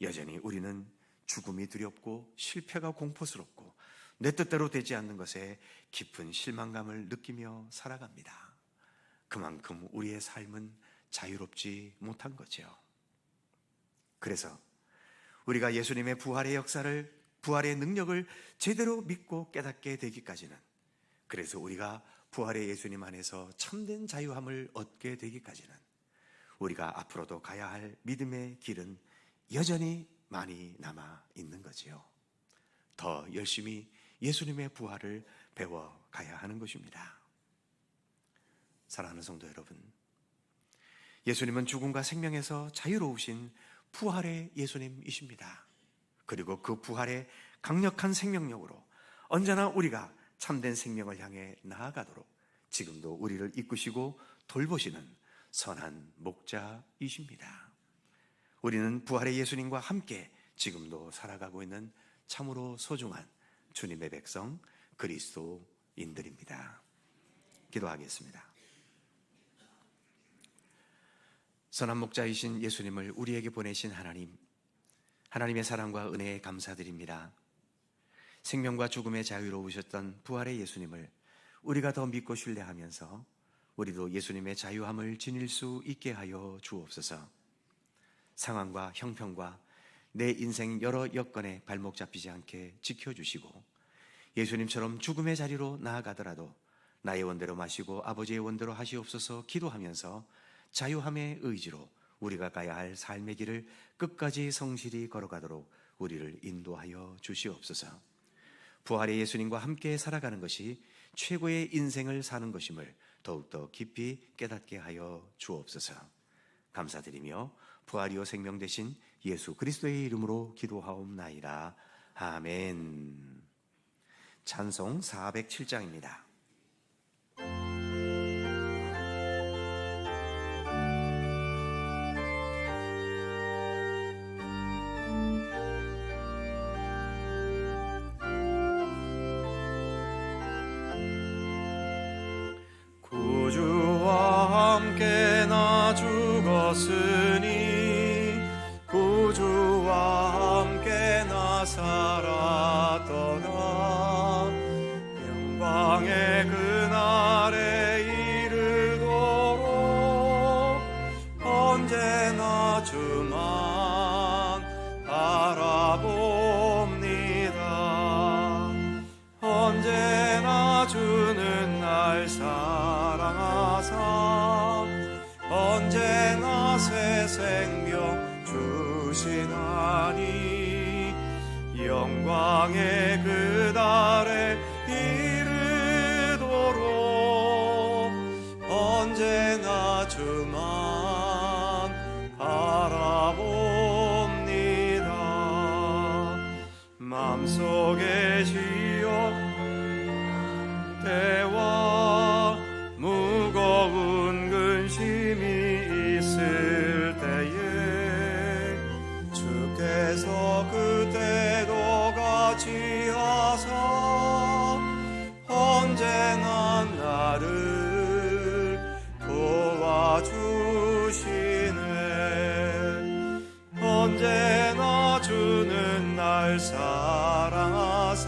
여전히 우리는 죽음이 두렵고 실패가 공포스럽고 내 뜻대로 되지 않는 것에 깊은 실망감을 느끼며 살아갑니다. 그만큼 우리의 삶은 자유롭지 못한 거죠. 그래서 우리가 예수님의 부활의 역사를, 부활의 능력을 제대로 믿고 깨닫게 되기까지는, 그래서 우리가 부활의 예수님 안에서 참된 자유함을 얻게 되기까지는 우리가 앞으로도 가야 할 믿음의 길은 여전히 많이 남아 있는 거지요. 더 열심히 예수님의 부활을 배워가야 하는 것입니다. 사랑하는 성도 여러분, 예수님은 죽음과 생명에서 자유로우신 부활의 예수님이십니다. 그리고 그 부활의 강력한 생명력으로 언제나 우리가 참된 생명을 향해 나아가도록 지금도 우리를 이끄시고 돌보시는 선한 목자이십니다. 우리는 부활의 예수님과 함께 지금도 살아가고 있는 참으로 소중한 주님의 백성 그리스도인들입니다. 기도하겠습니다. 선한 목자이신 예수님을 우리에게 보내신 하나님, 하나님의 사랑과 은혜에 감사드립니다. 생명과 죽음의 자유로우셨던 부활의 예수님을 우리가 더 믿고 신뢰하면서 우리도 예수님의 자유함을 지닐 수 있게 하여 주옵소서. 상황과 형편과 내 인생 여러 여건에 발목 잡히지 않게 지켜주시고 예수님처럼 죽음의 자리로 나아가더라도 나의 원대로 마시고 아버지의 원대로 하시옵소서 기도하면서 자유함의 의지로 우리가 가야 할 삶의 길을 끝까지 성실히 걸어가도록 우리를 인도하여 주시옵소서. 부활의 예수님과 함께 살아가는 것이 최고의 인생을 사는 것임을 더욱더 깊이 깨닫게 하여 주옵소서. 감사드리며 부활이요 생명 되신 예수 그리스도의 이름으로 기도하옵나이다. 아멘. 찬송 407장입니다. 구주와 함께 나 죽었으니 구주와 함께 나 살았더라. 영광의 그날에 이르도록 언제나 주만 바라봅니다. 언제나 주는 날 사랑하사 언제나 새 생명 주시나니 영광의 그날에 이르도록 언제나 주만 바라봅니다. 마음속에 지어 때와 무거운 근심이 있을 때에 주께서 그때도 같이 하사 언제나 나를 도와주시네. 언제나 주는 날 사랑하사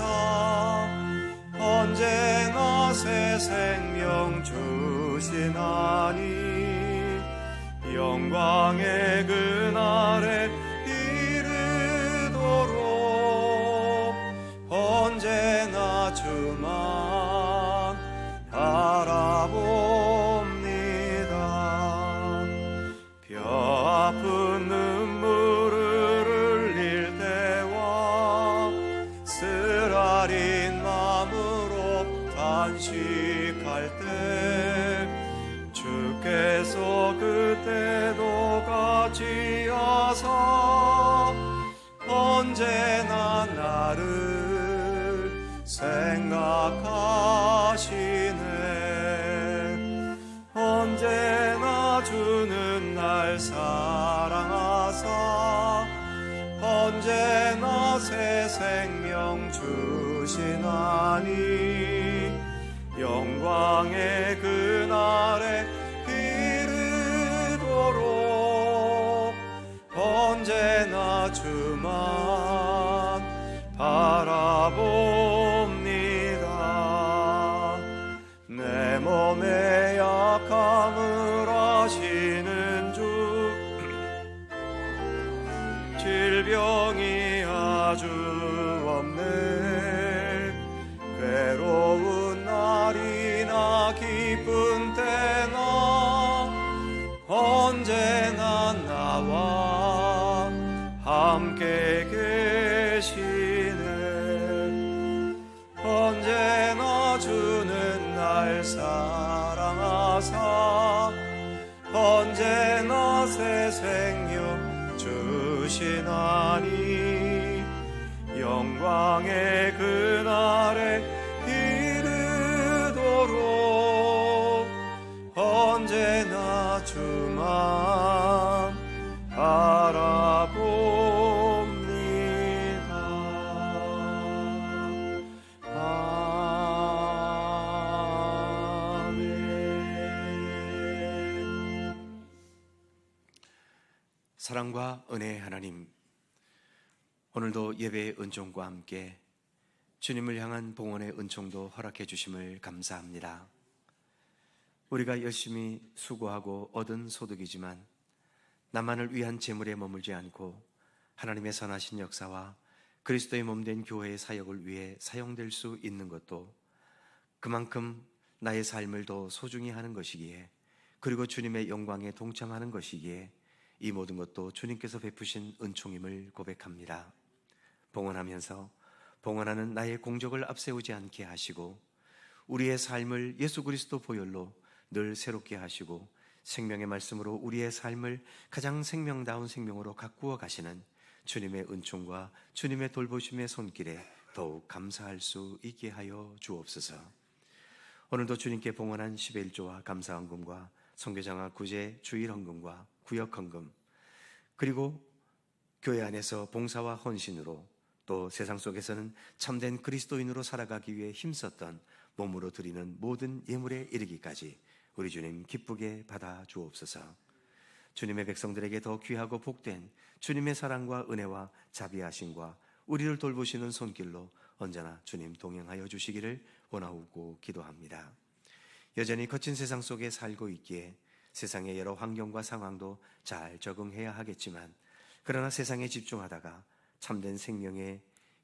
언제나 새 생명 주시나니 영광의 그날에 이르도록 언제나 주만 바라봅니다. 뼈 아픈 눈물을 흘릴 때와 쓰라린 마음으로 단식할 때 주께서 그때도 날 사랑하사 언제나 새 생명 주시나니 영광의 그날에 이르도록 언제나 주만 바라봅니다. 내 몸의 약함을 아시는 주 질병이 아주 없네. 괴로운 날이나 기쁜 때나 언제나 나와 함께 계시네. 언제나 주는 날 사랑하사 언제나 새 생명 주시나니 영광의 그날에 이르도록 언제나 주만 바라봅니다. 아멘. 사랑과 은혜의 하나님, 오늘도 예배의 은총과 함께 주님을 향한 봉헌의 은총도 허락해 주심을 감사합니다. 우리가 열심히 수고하고 얻은 소득이지만 나만을 위한 재물에 머물지 않고 하나님의 선하신 역사와 그리스도의 몸된 교회의 사역을 위해 사용될 수 있는 것도 그만큼 나의 삶을 더 소중히 하는 것이기에, 그리고 주님의 영광에 동참하는 것이기에 이 모든 것도 주님께서 베푸신 은총임을 고백합니다. 봉헌하면서 봉헌하는 나의 공적을 앞세우지 않게 하시고 우리의 삶을 예수 그리스도 보혈로 늘 새롭게 하시고 생명의 말씀으로 우리의 삶을 가장 생명다운 생명으로 가꾸어 가시는 주님의 은총과 주님의 돌보심의 손길에 더욱 감사할 수 있게 하여 주옵소서. 오늘도 주님께 봉헌한 11조와 감사헌금과 선교장학 구제 주일헌금과 구역헌금, 그리고 교회 안에서 봉사와 헌신으로 또 세상 속에서는 참된 그리스도인으로 살아가기 위해 힘썼던 몸으로 드리는 모든 예물에 이르기까지 우리 주님 기쁘게 받아 주옵소서. 주님의 백성들에게 더 귀하고 복된 주님의 사랑과 은혜와 자비하심과 우리를 돌보시는 손길로 언제나 주님 동행하여 주시기를 원하고 기도합니다. 여전히 거친 세상 속에 살고 있기에 세상의 여러 환경과 상황도 잘 적응해야 하겠지만, 그러나 세상에 집중하다가 참된 생명의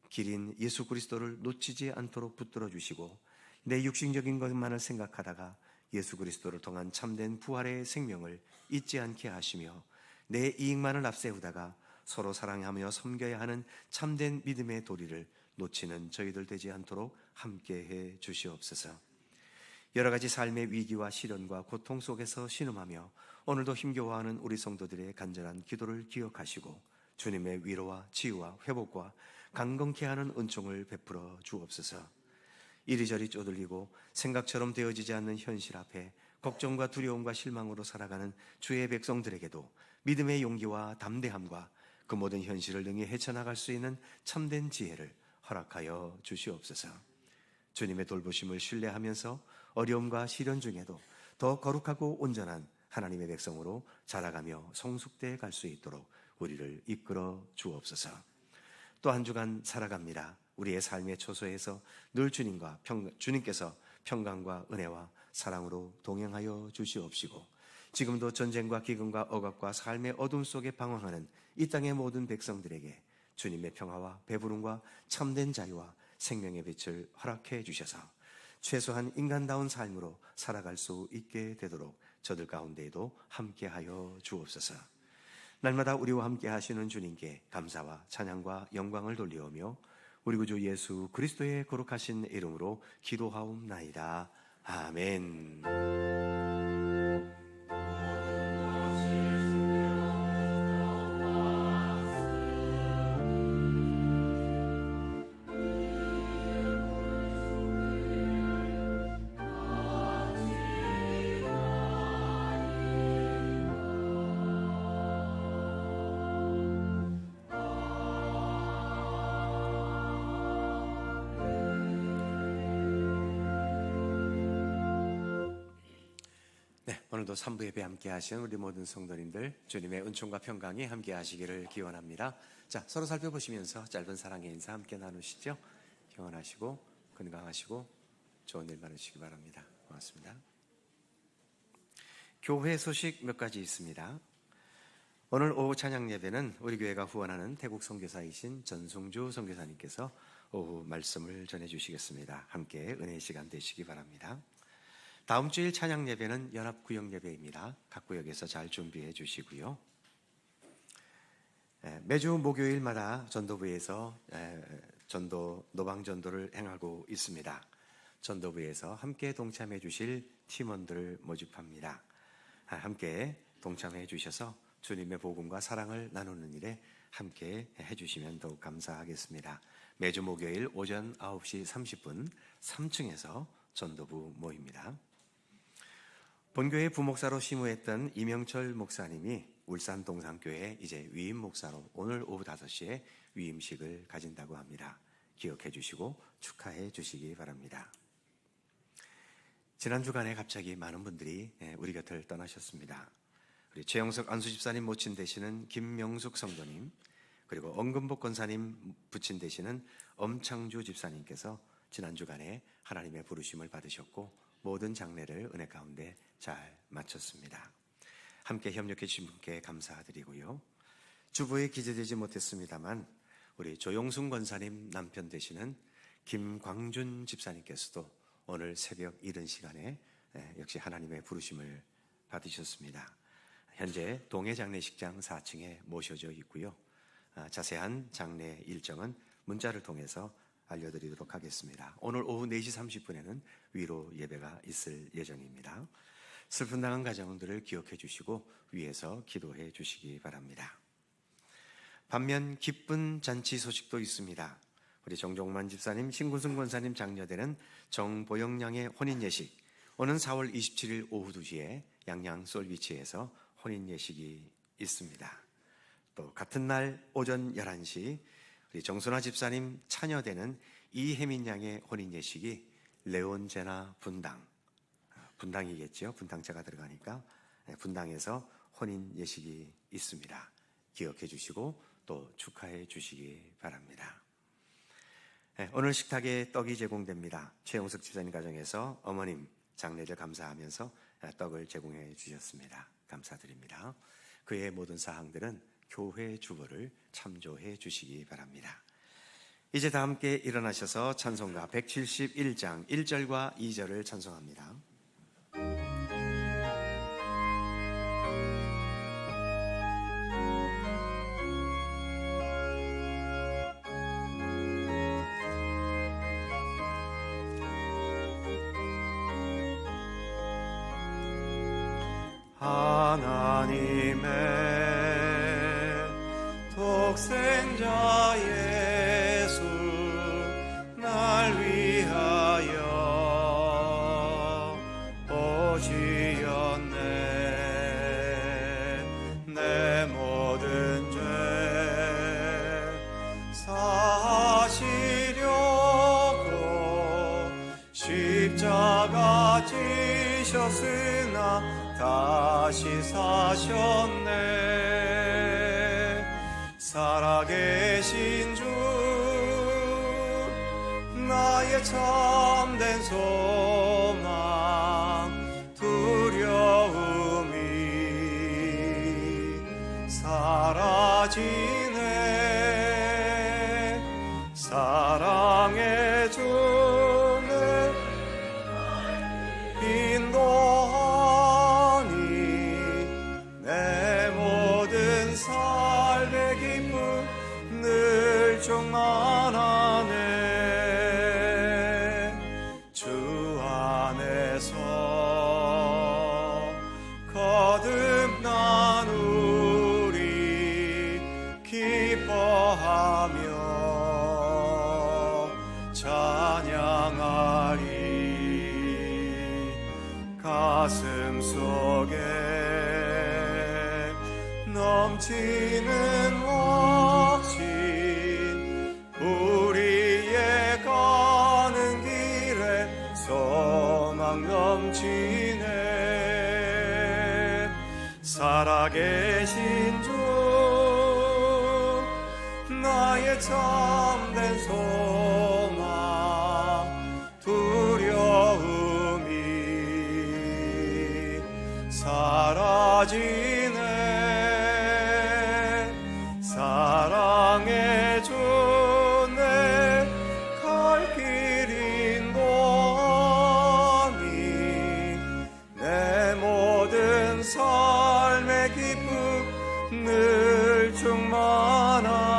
길인 예수 그리스도를 놓치지 않도록 붙들어 주시고, 내 육신적인 것만을 생각하다가 예수 그리스도를 통한 참된 부활의 생명을 잊지 않게 하시며, 내 이익만을 앞세우다가 서로 사랑하며 섬겨야 하는 참된 믿음의 도리를 놓치는 저희들 되지 않도록 함께해 주시옵소서. 여러 가지 삶의 위기와 시련과 고통 속에서 신음하며 오늘도 힘겨워하는 우리 성도들의 간절한 기도를 기억하시고 주님의 위로와 치유와 회복과 강건케 하는 은총을 베풀어 주옵소서. 이리저리 쪼들리고 생각처럼 되어지지 않는 현실 앞에 걱정과 두려움과 실망으로 살아가는 주의 백성들에게도 믿음의 용기와 담대함과 그 모든 현실을 능히 헤쳐나갈 수 있는 참된 지혜를 허락하여 주시옵소서. 주님의 돌보심을 신뢰하면서 어려움과 시련 중에도 더 거룩하고 온전한 하나님의 백성으로 자라가며 성숙돼 갈 수 있도록 우리를 이끌어 주옵소서. 또 한 주간 살아갑니다. 우리의 삶의 초소에서 늘 주님께서 평강과 은혜와 사랑으로 동행하여 주시옵시고, 지금도 전쟁과 기근과 억압과 삶의 어둠 속에 방황하는 이 땅의 모든 백성들에게 주님의 평화와 배부름과 참된 자유와 생명의 빛을 허락해 주셔서 최소한 인간다운 삶으로 살아갈 수 있게 되도록 저들 가운데에도 함께하여 주옵소서. 날마다 우리와 함께 하시는 주님께 감사와 찬양과 영광을 돌리오며 우리 구주 예수 그리스도의 거룩하신 이름으로 기도하옵나이다. 아멘. 오늘도 3부 예배 함께 하신 우리 모든 성도님들 주님의 은총과 평강이 함께 하시기를 기원합니다. 자, 서로 살펴보시면서 짧은 사랑의 인사 함께 나누시죠. 평안하시고 건강하시고 좋은 일 많으시기 바랍니다. 고맙습니다. 교회 소식 몇 가지 있습니다. 오늘 오후 찬양 예배는 우리 교회가 후원하는 태국 선교사이신 전송주 선교사님께서 오후 말씀을 전해주시겠습니다. 함께 은혜의 시간 되시기 바랍니다. 다음 주일 찬양 예배는 연합구역 예배입니다. 각 구역에서 잘 준비해 주시고요. 매주 목요일마다 전도부에서 노방전도를 행하고 있습니다. 전도부에서 함께 동참해 주실 팀원들을 모집합니다. 함께 동참해 주셔서 주님의 복음과 사랑을 나누는 일에 함께 해주시면 더욱 감사하겠습니다. 매주 목요일 오전 9시 30분 3층에서 전도부 모입니다. 본교회 부목사로 심우했던 이명철 목사님이 울산 동산교회 이제 위임 목사로 오늘 오후 5시에 위임식을 가진다고 합니다. 기억해 주시고 축하해 주시기 바랍니다. 지난 주간에 갑자기 많은 분들이 우리 곁을 떠나셨습니다. 우리 최영석 안수집사님 모친 되시는 김명숙 성도님, 그리고 엄금복 권사님 부친 되시는 엄창주 집사님께서 지난 주간에 하나님의 부르심을 받으셨고 모든 장례를 은혜 가운데 잘 마쳤습니다. 함께 협력해 주신 분께 감사드리고요. 주부에 기재되지 못했습니다만 우리 조용순 권사님 남편 되시는 김광준 집사님께서도 오늘 새벽 이른 시간에 역시 하나님의 부르심을 받으셨습니다. 현재 동해장례식장 4층에 모셔져 있고요. 자세한 장례 일정은 문자를 통해서 알려드리도록 하겠습니다. 오늘 오후 4시 30분에는 위로 예배가 있을 예정입니다. 슬픈 당한 가정들을 기억해 주시고 위에서 기도해 주시기 바랍니다. 반면 기쁜 잔치 소식도 있습니다. 우리 정종만 집사님, 신구승 권사님 장녀되는 정보영 양의 혼인 예식, 오는 4월 27일 오후 2시에 양양 솔비치에서 혼인 예식이 있습니다. 또 같은 날 오전 11시 우리 정순아 집사님 차녀되는 이혜민 양의 혼인 예식이 레온제나 분당이겠죠. 분당자가 들어가니까 분당에서 혼인 예식이 있습니다. 기억해 주시고 또 축하해 주시기 바랍니다. 오늘 식탁에 떡이 제공됩니다. 최용석 집사님 가정에서 어머님 장례를 감사하면서 떡을 제공해 주셨습니다. 감사드립니다. 그의 모든 사항들은 교회 주보를 참조해 주시기 바랍니다. 이제 다 함께 일어나셔서 찬송가 171장 1절과 2절을 찬송합니다. 하나님의 독생자 예수 날 위하여 오시었네. 내 모든 죄 사하시려고 십자가 지셨으나 다시 사셨네. 살아계신 주 나의 참된 소망 두려움이 사라지네. 사랑의 주는 인도하니 내 모든 삶의 기쁨 늘 충만하네. 주 안에서 거듭난 우리 기뻐하며 찬양하리. 가슴 속에 넘치는 확신 우리의 가는 길에 소망 넘치네. 살아계신 주 나의 참된 소망 두려움이 사라지네. 사랑의 주 내 갈 길 인도하니 내 모든 삶의 기쁨 늘 충만하네.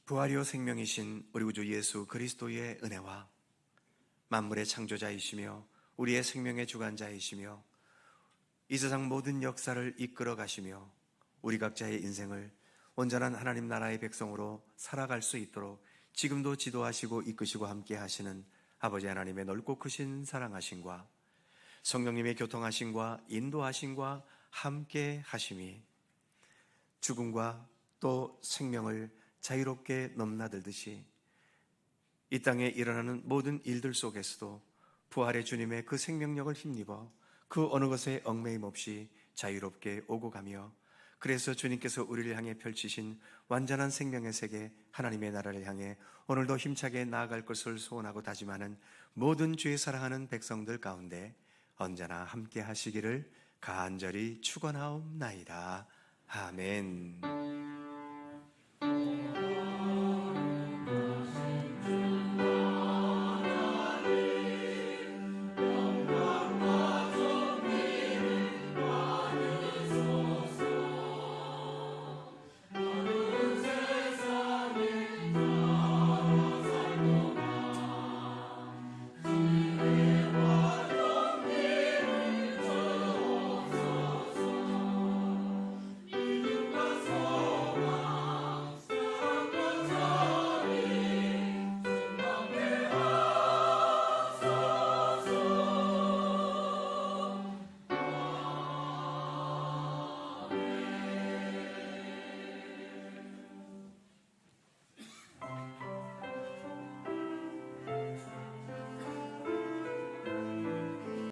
부활이요 생명이신 우리 구주 예수 그리스도의 은혜와 만물의 창조자이시며 우리의 생명의 주관자이시며 이 세상 모든 역사를 이끌어 가시며 우리 각자의 인생을 온전한 하나님 나라의 백성으로 살아갈 수 있도록 지금도 지도하시고 이끄시고 함께 하시는 아버지 하나님의 넓고 크신 사랑하심과 성령님의 교통하심과 인도하심과 함께 하심이 죽음과 또 생명을 자유롭게 넘나들듯이 이 땅에 일어나는 모든 일들 속에서도 부활의 주님의 그 생명력을 힘입어 그 어느 것에 얽매임 없이 자유롭게 오고 가며, 그래서 주님께서 우리를 향해 펼치신 완전한 생명의 세계 하나님의 나라를 향해 오늘도 힘차게 나아갈 것을 소원하고 다짐하는 모든 주의 사랑하는 백성들 가운데 언제나 함께 하시기를 간절히 축원하옵나이다. 아멘.